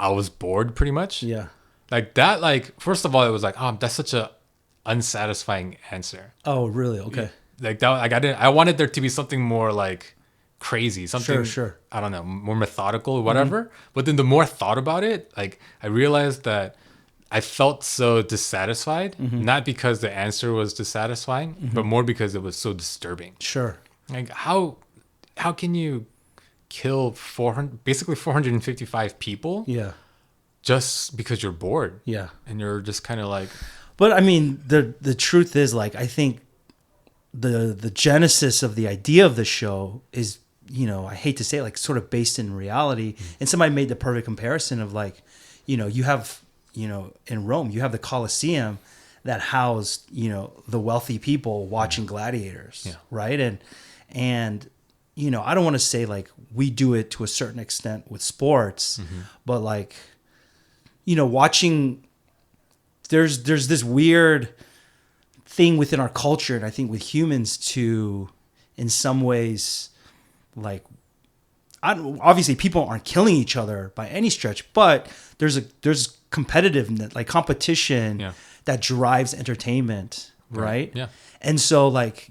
I was bored pretty much. Yeah. Like that, like first of all, it was like, oh, that's such a unsatisfying answer. Oh, really? Okay. Like that, like I wanted there to be something more like crazy, something Sure. I don't know, more methodical or whatever. But then the more I thought about it, like I realized that I felt so dissatisfied, not because the answer was dissatisfying, but more because it was so disturbing. Sure. Like how can you kill 455 people Yeah. just because you're bored? Yeah. And you're just kind of like, But I mean, the truth is, like, I think the genesis of the idea of the show is, I hate to say it, like sort of based in reality. And somebody made the perfect comparison of like, you have, in Rome, you have the Colosseum that housed, the wealthy people watching gladiators, right? And I don't want to say like we do it to a certain extent with sports, but like, watching, there's this weird thing within our culture, and I think with humans to, in some ways, like, obviously people aren't killing each other by any stretch, but there's competitiveness, like competition that drives entertainment, right? Yeah. And so like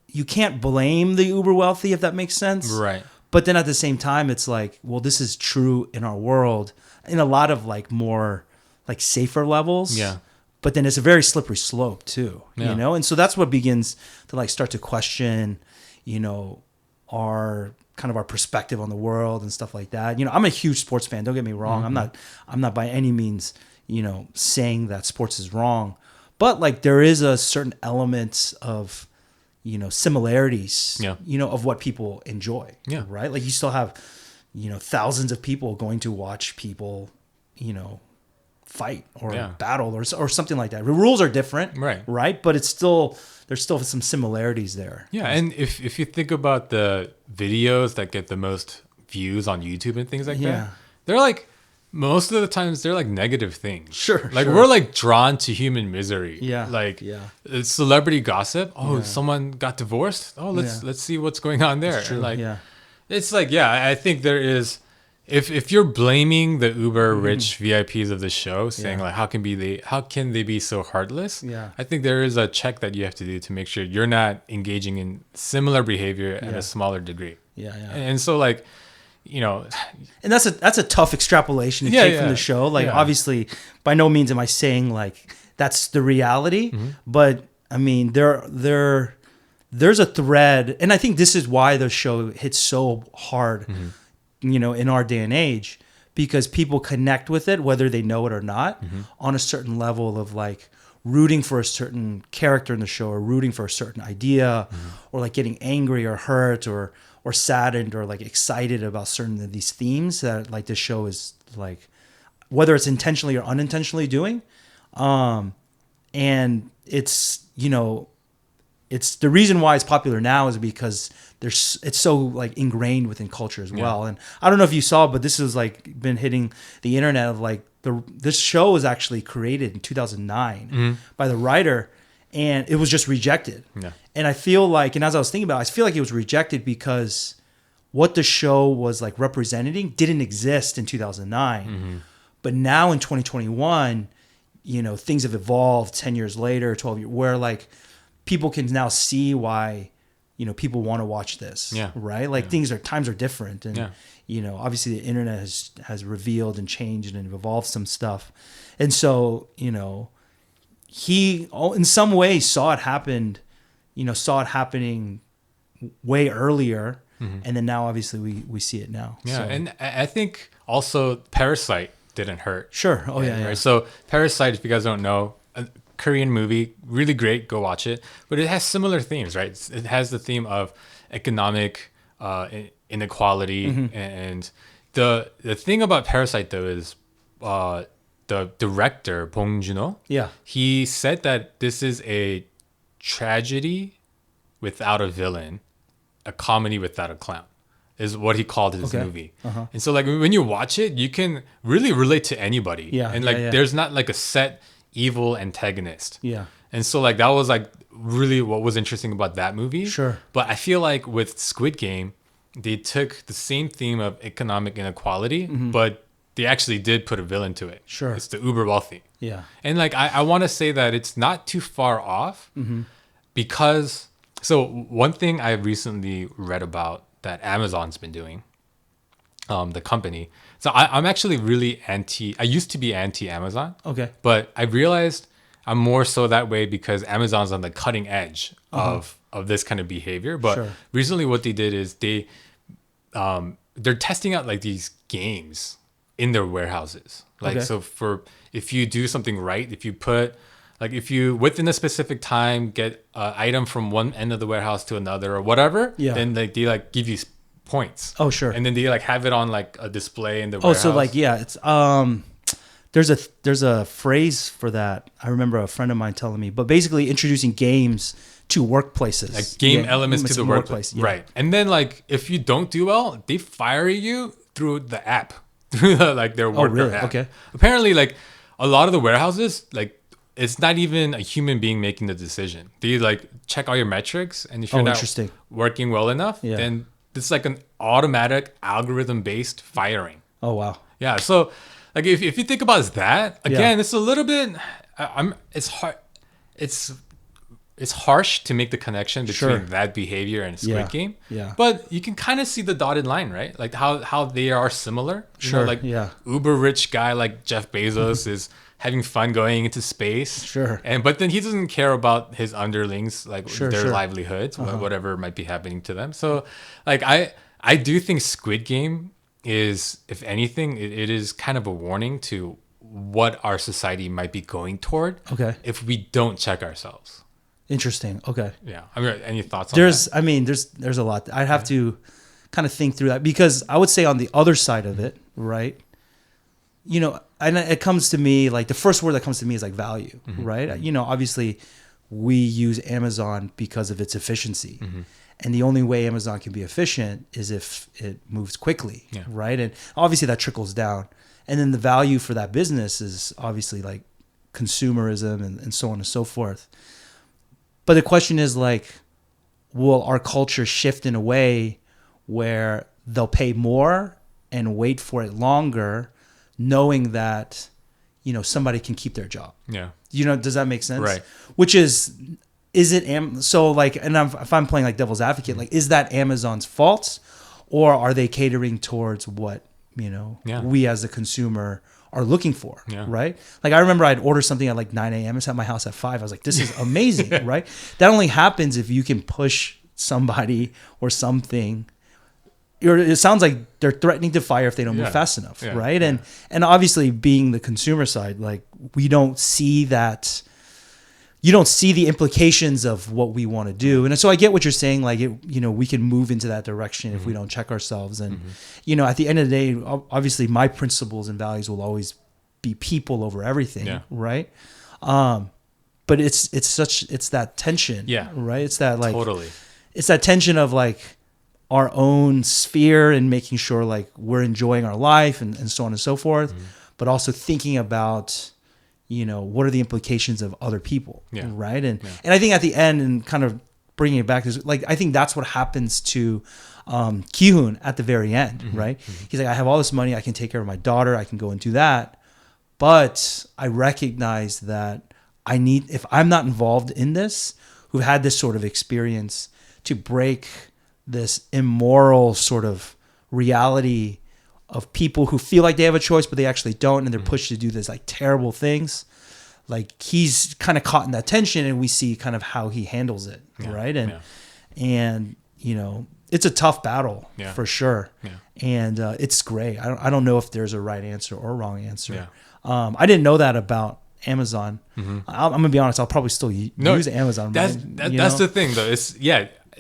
you can't blame the uber wealthy, if that makes sense. Right. But then at the same time, it's like, well, this is true in our world in a lot of like more like safer levels. Yeah. But then it's a very slippery slope too, Yeah. And so that's what begins to like start to question, our perspective on the world and stuff like that. I'm a huge sports fan. Don't get me wrong. I'm not by any means, saying that sports is wrong, but like there is a certain element of, similarities, of what people enjoy. Yeah. Right. Like you still have, thousands of people going to watch people, fight or battle or something like that. The rules are different, right? But it's still there's still some similarities there. Yeah, and if you think about the videos that get the most views on YouTube and things like that, they're like most of the times they're like negative things. Sure. We're like drawn to human misery. Yeah. Like it's celebrity gossip. Oh, someone got divorced. Oh, let's see what's going on there. True. And it's like, I think there is if you're blaming the uber rich VIPs of the show, saying like how can they be so heartless? I think there is a check that you have to do to make sure you're not engaging in similar behavior at a smaller degree. And so like, and that's a tough extrapolation to take from the show. Like obviously, by no means am I saying like that's the reality, but I mean there's a thread, and I think this is why the show hits so hard, in our day and age, because people connect with it whether they know it or not, on a certain level of like rooting for a certain character in the show or rooting for a certain idea, or like getting angry or hurt or saddened or like excited about certain of these themes that like the show is like, whether it's intentionally or unintentionally doing. And it's, it's the reason why it's popular now is because it's so like ingrained within culture as well. And I don't know if you saw, but this has like been hitting the internet of like this show was actually created in 2009 by the writer, and it was just rejected. And I feel like, and as I was thinking about it, I feel like it was rejected because what the show was like representing didn't exist in 2009. But now in 2021, things have evolved 10 years later, 12 years, where like people can now see why, people want to watch this, right? Like times are different. And, obviously the internet has revealed and changed and evolved some stuff. And so, he in some ways saw it happening way earlier. And then now obviously we see it now. And I think also Parasite didn't hurt. Sure. Oh yeah. Right? So Parasite, if you guys don't know, a Korean movie, really great, go watch it. But it has similar themes, right? It has the theme of economic inequality. And the thing about Parasite though is the director Bong Joon-ho, he said that this is a tragedy without a villain, a comedy without a clown, is what he called his movie. And so like when you watch it, you can really relate to anybody. There's not like a set evil antagonist. And so like that was like really what was interesting about that movie. Sure. But I feel like with Squid Game, they took the same theme of economic inequality, but they actually did put a villain to it. Sure. It's the uber wealthy. And like I want to say that it's not too far off, because so one thing I recently read about that Amazon's been doing, the company. So I'm actually really I used to be anti-Amazon. But I realized I'm more so that way because Amazon's on the cutting edge of this kind of behavior. But recently what they did is they're testing out like these games in their warehouses. Like, so if you do something right, if you within a specific time get an item from one end of the warehouse to another or whatever, then they like give you points. Oh, sure. And then they like have it on like a display in the warehouse. Oh, so like, it's there's a phrase for that. I remember a friend of mine telling me, but basically introducing games to workplaces, like game elements to the workplace. Right. And then like if you don't do well, they fire you through the app, through like their worker app. Apparently like a lot of the warehouses, like it's not even a human being making the decision. They like check all your metrics, and if you're not working well enough, then it's like an automatic algorithm-based firing. Oh wow. Yeah. So like if you think about that, again, it's a little bit it's hard. It's harsh to make the connection between that behavior and Squid Game. But you can kind of see the dotted line, right? Like how they are similar. Like uber rich guy like Jeff Bezos is having fun going into space. But then he doesn't care about his underlings, like their livelihoods, whatever might be happening to them. So like I do think Squid Game is, if anything, it is kind of a warning to what our society might be going toward if we don't check ourselves. Interesting. Yeah. I mean, any thoughts on that? I mean, there's a lot. I'd have to kind of think through that, because I would say on the other side of it, right? and it comes to me like the first word that comes to me is like value, right? You know, obviously we use Amazon because of its efficiency. And the only way Amazon can be efficient is if it moves quickly, right? And obviously that trickles down. And then the value for that business is obviously like consumerism and so on and so forth. But the question is like, will our culture shift in a way where they'll pay more and wait for it longer, knowing that, you know, somebody can keep their job? Yeah. You know, does that make sense? Right. Which is it so like, and if I'm playing like devil's advocate, like, is that Amazon's fault, or are they catering towards what, you know, we as a consumer are looking for, right? Like I remember I'd order something at like 9 a.m. It's at my house at 5. I was like, this is amazing, right? That only happens if you can push somebody or something. It sounds like they're threatening to fire if they don't move fast enough, right? And obviously being the consumer side, like we don't see that. You don't see the implications of what we want to do. And so I get what you're saying. Like, you know, we can move into that direction if we don't check ourselves. And, you know, at the end of the day, obviously my principles and values will always be people over everything. Right. But it's that tension. Right. It's that like, it's that tension of like our own sphere and making sure like we're enjoying our life and so on and so forth, but also thinking about, you know, what are the implications of other people, right? And I think at the end, and kind of bringing it back, is like I think that's what happens to Ki-hoon at the very end, right? He's like, I have all this money, I can take care of my daughter, I can go and do that, but I recognize that I need, if I'm not involved in this, who've had this sort of experience, to break this immoral sort of reality of people who feel like they have a choice, but they actually don't, and they're pushed to do this like terrible things. Like he's kind of caught in that tension, and we see kind of how he handles it, right? And you know, it's a tough battle for sure. And it's great. I don't know if there's a right answer or a wrong answer. I didn't know that about Amazon. I'm gonna be honest. I'll probably still use Amazon. That's the thing, though. It's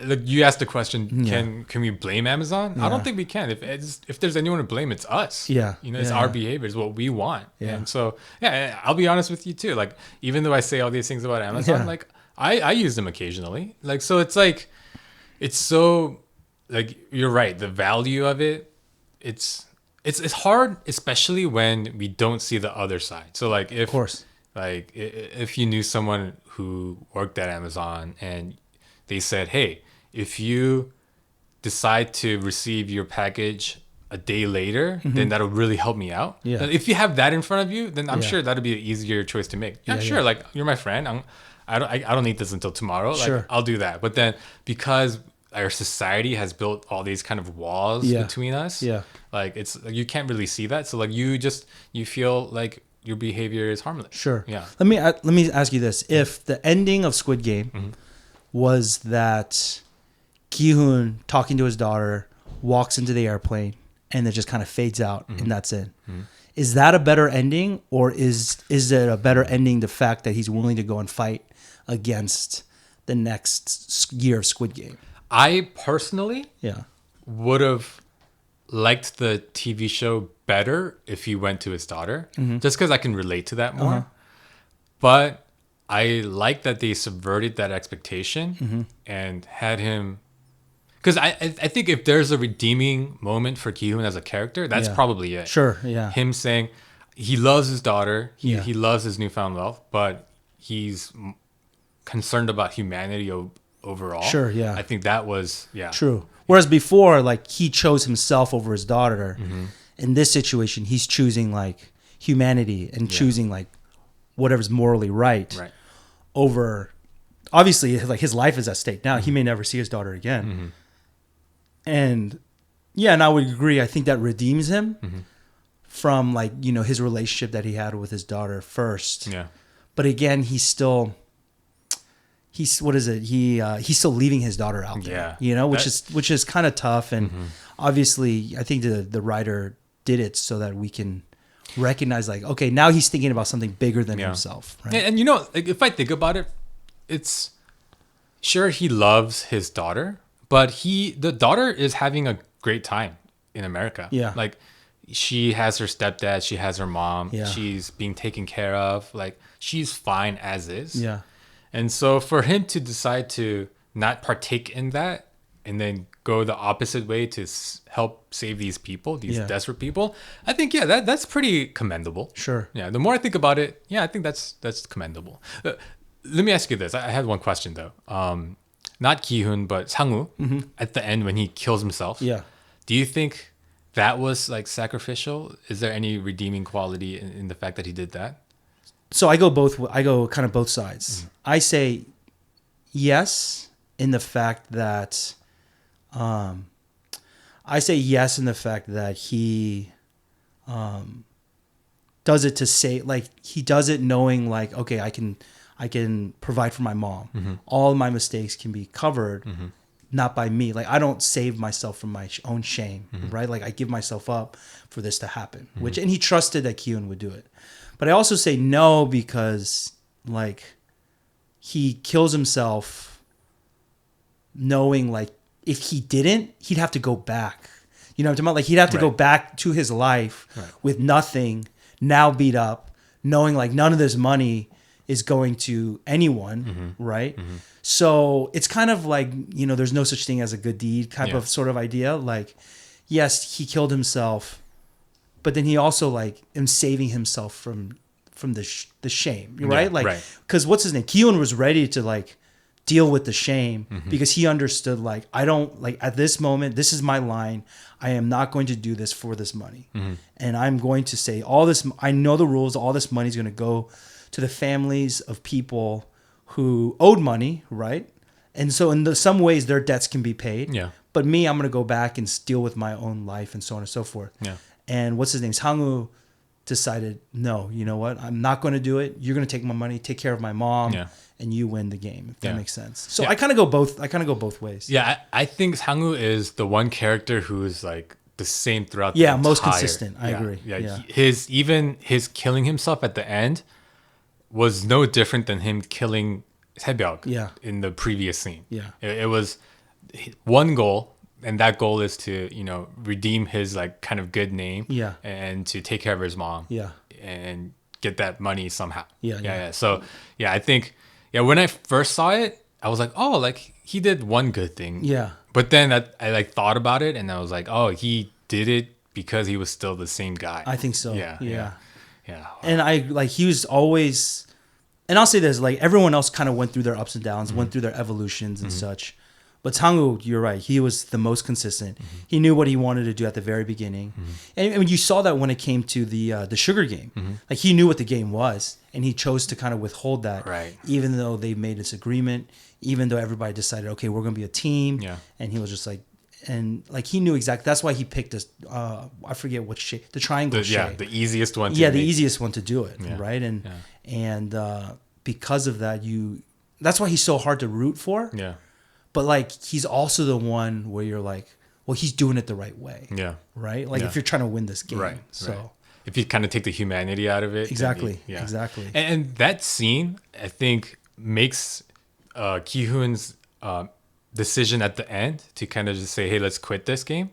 Like you asked the question, can we blame Amazon? I don't think we can. If there's anyone to blame, it's us. You know, it's our behavior, it's what we want. And so, I'll be honest with you too. Like, even though I say all these things about Amazon, like I use them occasionally. Like, so it's like, it's so, like, you're right. The value of it, it's hard, especially when we don't see the other side. So like, if you knew someone who worked at Amazon and they said, hey, if you decide to receive your package a day later, then that'll really help me out. If you have that in front of you, then I'm sure that'll be an easier choice to make. Sure. Like, you're my friend. I don't need this until tomorrow. Like, I'll do that. But then because our society has built all these kind of walls between us, like it's like you can't really see that. So like you feel like your behavior is harmless. Let me ask you this: if the ending of Squid Game was that Ki-hoon talking to his daughter walks into the airplane and it just kind of fades out and that's it. Is that a better ending, or is it a better ending the fact that he's willing to go and fight against the next year of Squid Game? I personally would have liked the TV show better if he went to his daughter, just because I can relate to that more. But I like that they subverted that expectation and had him, because I think if there's a redeeming moment for Ki-hoon as a character, that's probably it. Him saying he loves his daughter, he loves his newfound wealth, but he's concerned about humanity overall. I think that was true. Whereas before, like, he chose himself over his daughter. In this situation, he's choosing like humanity and choosing like whatever's morally right. Over, obviously, like, his life is at stake now. He may never see his daughter again. And and I would agree. I think that redeems him from, like, you know, his relationship that he had with his daughter first. But again, he's still what is it? He's still leaving his daughter out there. You know, which is kind of tough. And obviously, I think the writer did it so that we can recognize, like, okay, now he's thinking about something bigger than himself. Right? And you know, like, if I think about it, it's sure he loves his daughter, but the daughter is having a great time in America. Like, she has her stepdad, she has her mom, Yeah. she's being taken care of, like she's fine as is. Yeah. And so for him to decide to not partake in that and then go the opposite way to help save these people, these Yeah. desperate people, I think that's pretty commendable. Sure. Yeah, the more I think about it, I think that's commendable. Let me ask you this. I had one question though. Not Ki-hoon, but Sang-woo at the end when he kills himself. Yeah. Do you think that was like sacrificial? Is there any redeeming quality in the fact that he did that? So I go kind of both sides. I say yes in the fact that he does it to say, like, he does it knowing like, okay, I can provide for my mom. All my mistakes can be covered, not by me. Like, I don't save myself from my own shame, right? Like, I give myself up for this to happen, and he trusted that Kyun would do it. But I also say no because, like, he kills himself knowing, like, if he didn't, he'd have to go back. You know what I'm talking about? Like, he'd have to go back to his life with nothing, now beat up, knowing, like, none of this money is going to anyone, right? So it's kind of like, you know, there's no such thing as a good deed type of sort of idea. Like, yes, he killed himself, but then he also, like, is saving himself from the shame, right? Like, because what's his name? Kyun was ready to, like, deal with the shame because he understood, like, I don't, like, at this moment, this is my line. I am not going to do this for this money. And I'm going to say all this, I know the rules, all this money is going to go to the families of people who owed money, right? And so in some ways their debts can be paid. Yeah. But me, I'm going to go back and deal with my own life and so on and so forth. Yeah. And what's his name? Sang-woo decided, no, you know what? I'm not going to do it. You're going to take my money, take care of my mom, and you win the game, if that makes sense. So I kind of go both ways. Yeah, I think Sang-woo is the one character who's like the same throughout the entire, most consistent. I agree. Yeah. His killing himself at the end was no different than him killing Sae-byuk in the previous scene. Yeah. It was one goal, and that goal is to, you know, redeem his, like, kind of good name and to take care of his mom and get that money somehow. So I think when I first saw it, I was like, oh, like, he did one good thing. But then I like thought about it, and I was like, oh, he did it because he was still the same guy. I think so. Yeah. And he was always, and I'll say this, like, everyone else kind of went through their ups and downs, went through their evolutions and such. But Sang-woo, you're right. He was the most consistent. He knew what he wanted to do at the very beginning. And you saw that when it came to the sugar game. Like, he knew what the game was, and he chose to kind of withhold that. Right. Even though they made this agreement, even though everybody decided, okay, we're going to be a team. Yeah. And he was just like, and like, he knew exactly. That's why he picked this, I forget what shape, the triangle shape. Yeah, the easiest one to the easiest one to do it, right? And because of that, that's why he's so hard to root for. Yeah. But, like, he's also the one where you're like, well, he's doing it the right way. Yeah. Right? Like, if you're trying to win this game. Right. So. Right. If you kind of take the humanity out of it. Exactly. Exactly. And that scene, I think, makes Ki-hoon's decision at the end to kind of just say, hey, let's quit this game,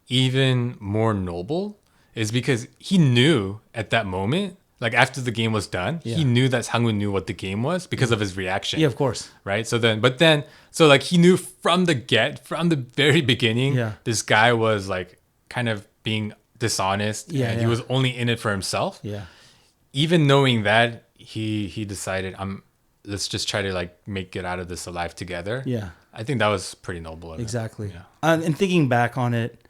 even more noble, is because he knew at that moment, like, after the game was done, he knew that Sang-woo knew what the game was because of his reaction. Yeah, of course. Right? So like, he knew from the very beginning, this guy was, like, kind of being dishonest. And he was only in it for himself. Yeah. Even knowing that, he decided, let's just try to, like, make it out of this alive together. Yeah. I think that was pretty noble of him. Exactly. Yeah. And thinking back on it,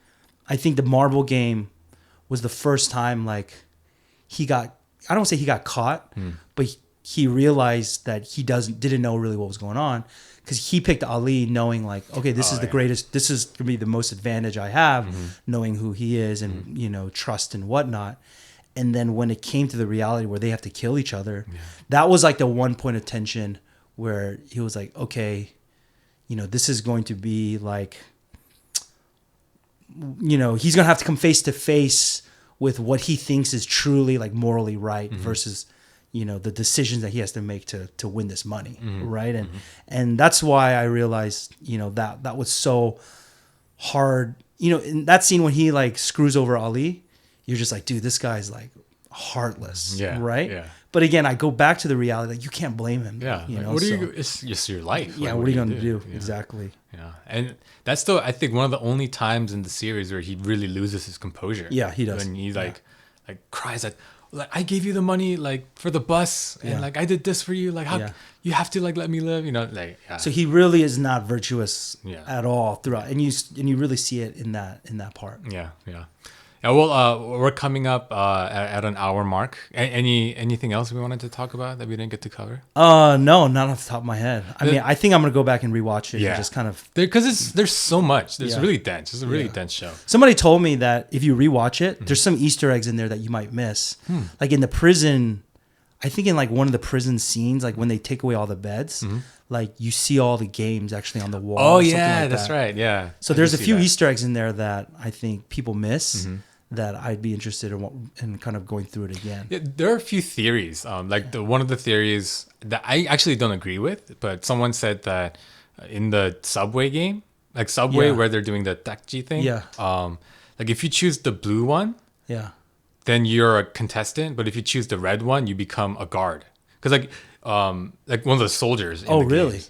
I think the marble game was the first time, like, I don't say he got caught, but he realized that he didn't know really what was going on, because he picked Ali knowing, like, okay, this is the greatest, this is going to be the most advantage I have, knowing who he is and, you know, trust and whatnot. And then when it came to the reality where they have to kill each other, that was like the one point of tension where he was like, okay, you know, this is going to be like, you know, he's going to have to come face to face with what he thinks is truly, like, morally right versus, you know, the decisions that he has to make to win this money, right? And that's why I realized, you know, that was so hard. You know, in that scene when he, like, screws over Ali, you're just like, dude, this guy's like heartless, right? Yeah. But again, I go back to the reality that you can't blame him. Yeah. You like, know, what do you? It's just your life. Yeah. Like, what are you going to do? Yeah. Exactly. Yeah. And that's still, I think, one of the only times in the series where he really loses his composure. Yeah, he does. When he like cries like I gave you the money like for the bus and like I did this for you. Like how you have to like let me live. You know, like So he really is not virtuous Yeah. at all throughout, and you really see it in that part. Yeah. Yeah. Yeah, well, we're coming up at an hour mark. Anything else we wanted to talk about that we didn't get to cover? No, not off the top of my head. I mean, I think I'm gonna go back and rewatch it and just kind of because there's so much. It's really dense. It's a really dense show. Somebody told me that if you rewatch it, there's some Easter eggs in there that you might miss. Like in the prison, I think in like one of the prison scenes, like when they take away all the beds, like you see all the games actually on the wall. Oh or something yeah, like that's that. right. Yeah. So there's a few Easter eggs in there that I think people miss. That I'd be interested in kind of going through it again. Yeah, there are a few theories. Like one of the theories that I actually don't agree with, but someone said that in the Subway game, like Subway where they're doing the IHTHT thing, like if you choose the blue one, then you're a contestant. But if you choose the red one, you become a guard. Because like one of the soldiers. In the really? games.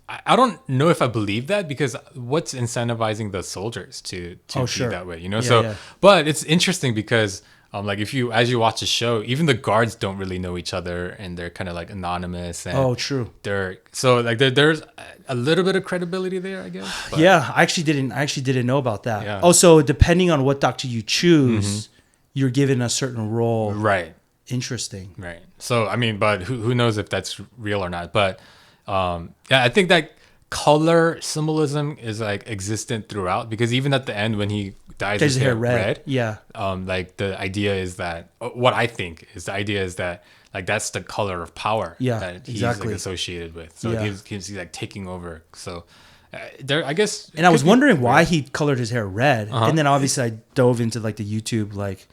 I don't know if I believe that because what's incentivizing the soldiers to be that way, you know? But it's interesting because like as you watch the show, even the guards don't really know each other and they're kind of like anonymous. And true. There's a little bit of credibility there, I guess. But, I actually didn't know about that. Yeah. Also, depending on what doctor you choose, you're given a certain role. Right. Interesting. Right. So, I mean, but who knows if that's real or not. But I think that color symbolism is like existent throughout because even at the end when he dyes his hair red. Yeah. Like the idea is that what I think is the idea is that like that's the color of power that he's like associated with. So he's like taking over. So there, I guess. And I was wondering why he colored his hair red, and then obviously I dove into like the YouTube like,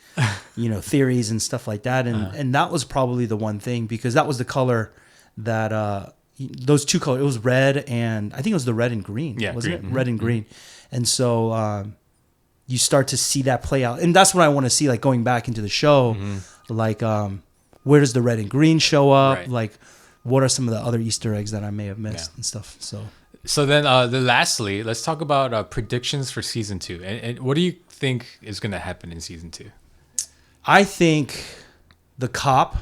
theories and stuff like that, and that was probably the one thing because that was the color that those two colors. It was red and I think it was the red and green. Yeah, wasn't it? Red and green, and so you start to see that play out, and that's what I want to see. Like going back into the show, like where does the red and green show up? Right. Like what are some of the other Easter eggs that I may have missed and stuff. So then, lastly, let's talk about predictions for season 2. And what do you think is going to happen in season 2? I think the cop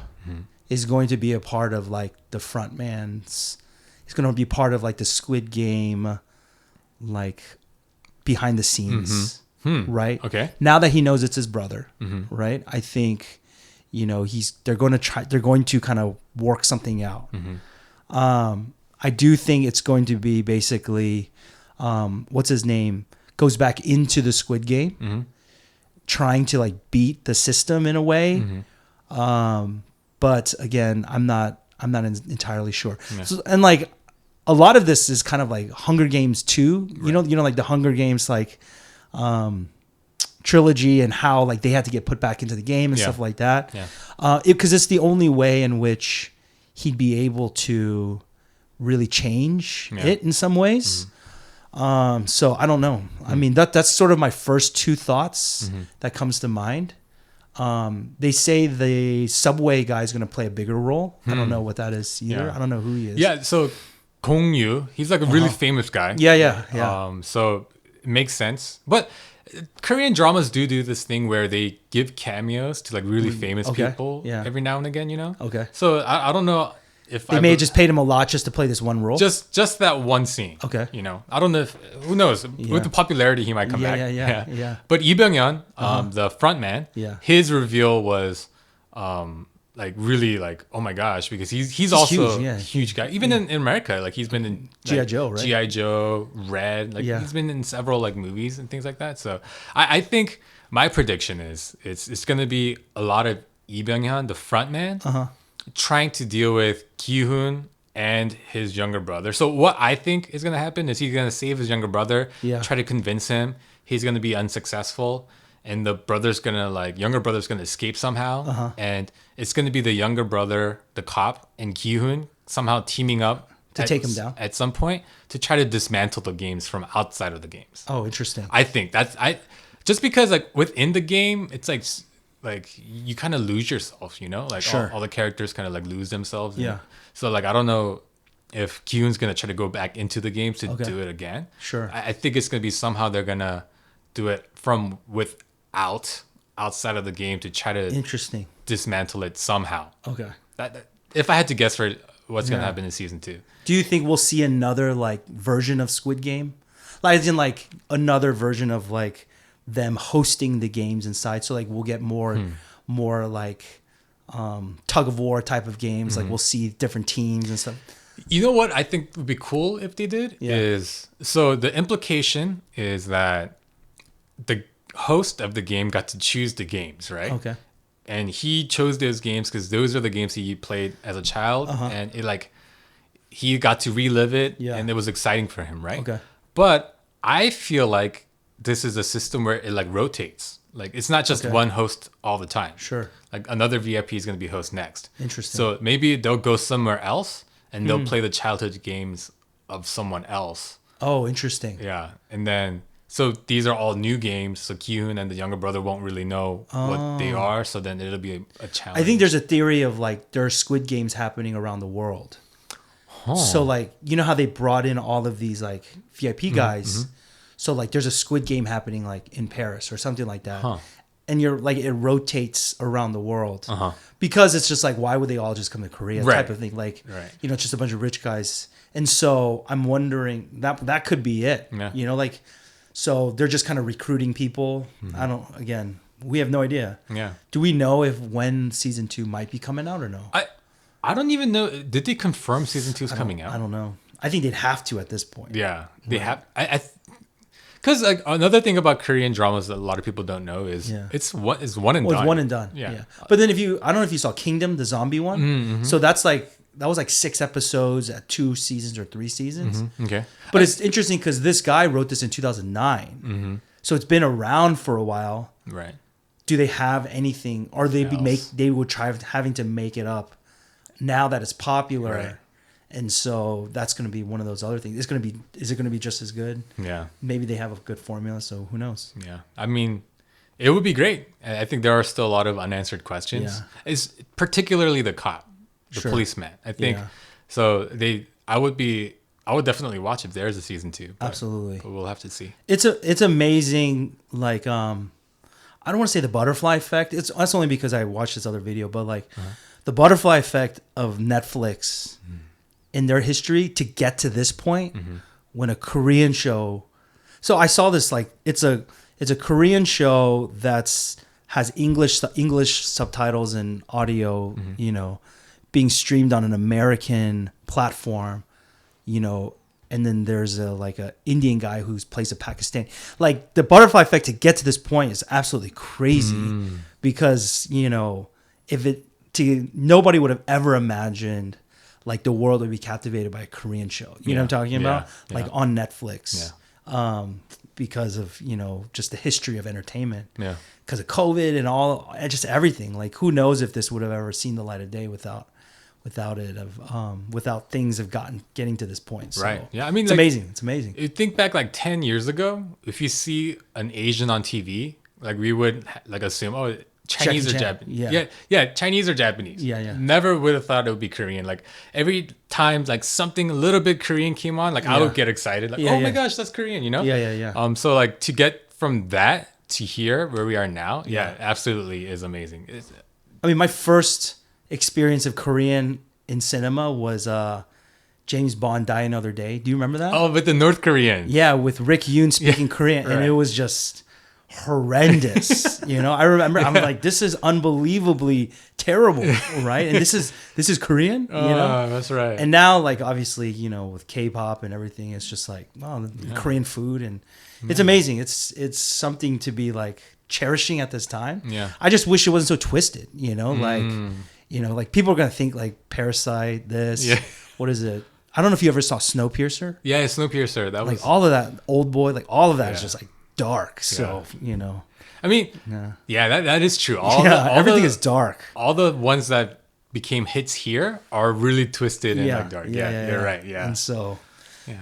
is going to be a part of like the front man's. He's going to be part of like the Squid Game, like behind the scenes, right? Okay. Now that he knows it's his brother, right? I think, they're going to kind of work something out. I do think it's going to be basically, what's his name, goes back into the Squid Game, trying to like beat the system in a way. But again, I'm not entirely sure. Yeah. So, and like a lot of this is kind of like Hunger Games 2, right. Like the Hunger Games like trilogy and how like they had to get put back into the game and stuff like that. Yeah. Because it's the only way in which he'd be able to really change it in some ways. So I don't know. I mean, that's sort of my first two thoughts that comes to mind. They say the Subway guy is going to play a bigger role. I don't know what that is either. Yeah. I don't know who he is. Yeah, so Gong Yu, he's like a really famous guy. Yeah. So it makes sense. But Korean dramas do this thing where they give cameos to like really famous people every now and again, Okay. So I don't know if they may have just paid him a lot just to play this one role. Just that one scene. Okay. I don't know if who knows with the popularity he might come back. Yeah. But Lee Byung-hyun, the front man, his reveal was like really like oh my gosh because he's also a huge guy. Even in America, like he's been in G.I. Joe, right? G.I. Joe, Red, like he's been in several like movies and things like that. So I think my prediction is it's gonna be a lot of Lee Byung-hyun, the front man. Trying to deal with Ki-hoon and his younger brother. So what I think is going to happen is he's going to save his younger brother, try to convince him. He's going to be unsuccessful. And the younger brother's going to escape somehow. And it's going to be the younger brother, the cop, and Ki-hoon somehow teaming up to take him down at some point to try to dismantle the games from outside of the games. Oh, interesting. I think just because like within the game, it's like like you kind of lose yourself, you know, like Sure. all the characters kind of like lose themselves. Yeah. So like I don't know if Kyun's gonna try to go back into the game to Okay. do it again. Sure. I think it's gonna be somehow they're gonna do it from outside of the game to try to Interesting. dismantle it somehow. Okay. If I had to guess for what's gonna Yeah. happen in season 2. Do you think we'll see another like version of Squid Game? Like as in like another version of like them hosting the games inside. So like we'll get more like tug of war type of games. Like we'll see different teams and stuff. You know what I think would be cool if they did is so the implication is that the host of the game got to choose the games, right? Okay. And he chose those games because those are the games he played as a child, and it like he got to relive it, and it was exciting for him, right? Okay. But I feel like this is a system where it like rotates. Like it's not just one host all the time. Sure. Like another VIP is going to be host next. Interesting. So maybe they'll go somewhere else and they'll play the childhood games of someone else. Oh, interesting. Yeah. And then, so these are all new games. So Kyun and the younger brother won't really know what they are. So then it'll be a challenge. I think there's a theory of like there are Squid Games happening around the world. So like, you know how they brought in all of these like VIP guys. So like there's a Squid Game happening like in Paris or something like that. And you're like, it rotates around the world because it's just like, why would they all just come to Korea type of thing? Like, you know, it's just a bunch of rich guys. And so I'm wondering that could be it, you know, like, so they're just kind of recruiting people. Again, we have no idea. Yeah. Do we know when season 2 might be coming out or no? I don't even know. Did they confirm season 2 is coming out? I don't know. I think they'd have to at this point. Yeah, they have. Because like another thing about Korean dramas that a lot of people don't know is it's one and done. It's one and done. Yeah. But then I don't know if you saw Kingdom, the zombie one. So that was like 6 episodes at 2 seasons or 3 seasons. Okay. But it's interesting because this guy wrote this in 2009. So it's been around for a while. Right. Do they have anything, or they would try having to make it up now that it's popular? Right. And so that's going to be one of those other things. Is it going to be just as good? Yeah. Maybe they have a good formula, so who knows? Yeah. I mean, it would be great. I think there are still a lot of unanswered questions. Yeah. It's particularly the cop, the policeman. I think so. I would definitely watch if there is a season 2. Absolutely. But we'll have to see. It's amazing. Like I don't want to say the butterfly effect. That's only because I watched this other video, but like the butterfly effect of Netflix in their history to get to this point when a Korean show. So I saw this, like it's a Korean show has English subtitles and audio, you know, being streamed on an American platform, you know, and then there's a Indian guy who plays a Pakistani. Like the butterfly effect to get to this point is absolutely crazy because, you know, nobody would have ever imagined like the world would be captivated by a Korean show. You know what I'm talking about? Like on Netflix. Because of, you know, just the history of entertainment. Yeah. Because of COVID and just everything. Like who knows if this would have ever seen the light of day without things getting to this point. So right. Yeah. I mean, it's amazing. It's amazing. You think back like 10 years ago, if you see an Asian on TV, like we would like assume, oh, Chinese or Japanese. Yeah, Chinese or Japanese. Yeah. Never would have thought it would be Korean. Like every time like something a little bit Korean came on, like I would get excited. Like, oh my gosh, that's Korean, you know? Yeah. So like to get from that to here where we are now, absolutely is amazing. I mean, my first experience of Korean in cinema was James Bond Die Another Day. Do you remember that? Oh, with the North Korean. Yeah, with Rick Yoon speaking Korean. And it was just horrendous. You know, I remember I'm like, this is unbelievably terrible, right? And this is Korean, you know? That's right. And now, like, obviously, you know, with K-pop and everything, it's just like, Korean food, and it's amazing. It's something to be like cherishing at this time. Yeah. I just wish it wasn't so twisted, you know, like, you know, like people are gonna think like Parasite, what is it? I don't know if you ever saw Snowpiercer. Yeah, Snowpiercer. That was like all of that, Old Boy, like all of that is just like dark. So, you know. I mean, that is true. Everything is dark. All the ones that became hits here are really twisted and like dark. Yeah, you're right. Yeah. And so,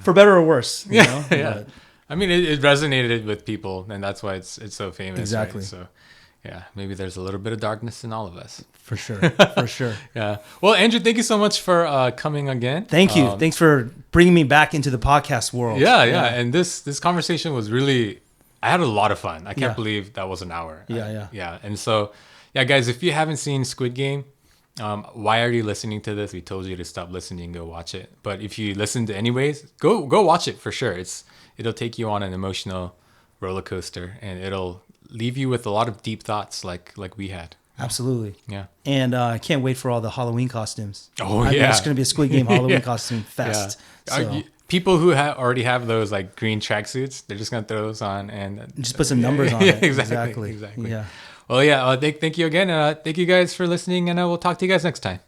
for better or worse, you know? But, I mean, it resonated with people, and that's why it's so famous. Exactly. Right? So, Yeah, maybe there's a little bit of darkness in all of us. For sure. For sure. Yeah. Well, Andrew, thank you so much for coming again. Thank you. Thanks for bringing me back into the podcast world. Yeah. And this conversation was really, I had a lot of fun. I can't believe that was an hour. Yeah. And so, yeah, guys, if you haven't seen Squid Game, why are you listening to this? We told you to stop listening, go watch it. But if you listened anyways, go watch it for sure. It'll take you on an emotional roller coaster, and it'll leave you with a lot of deep thoughts like we had. Absolutely. Yeah. And I can't wait for all the Halloween costumes. Oh, I mean, yeah. it's going to be a Squid Game Halloween costume fest. Yeah. So. People who already have those like green tracksuits, they're just going to throw those on and just put some numbers on it. Exactly. Yeah. Well, yeah. Thank you again. Thank you guys for listening, and we'll talk to you guys next time.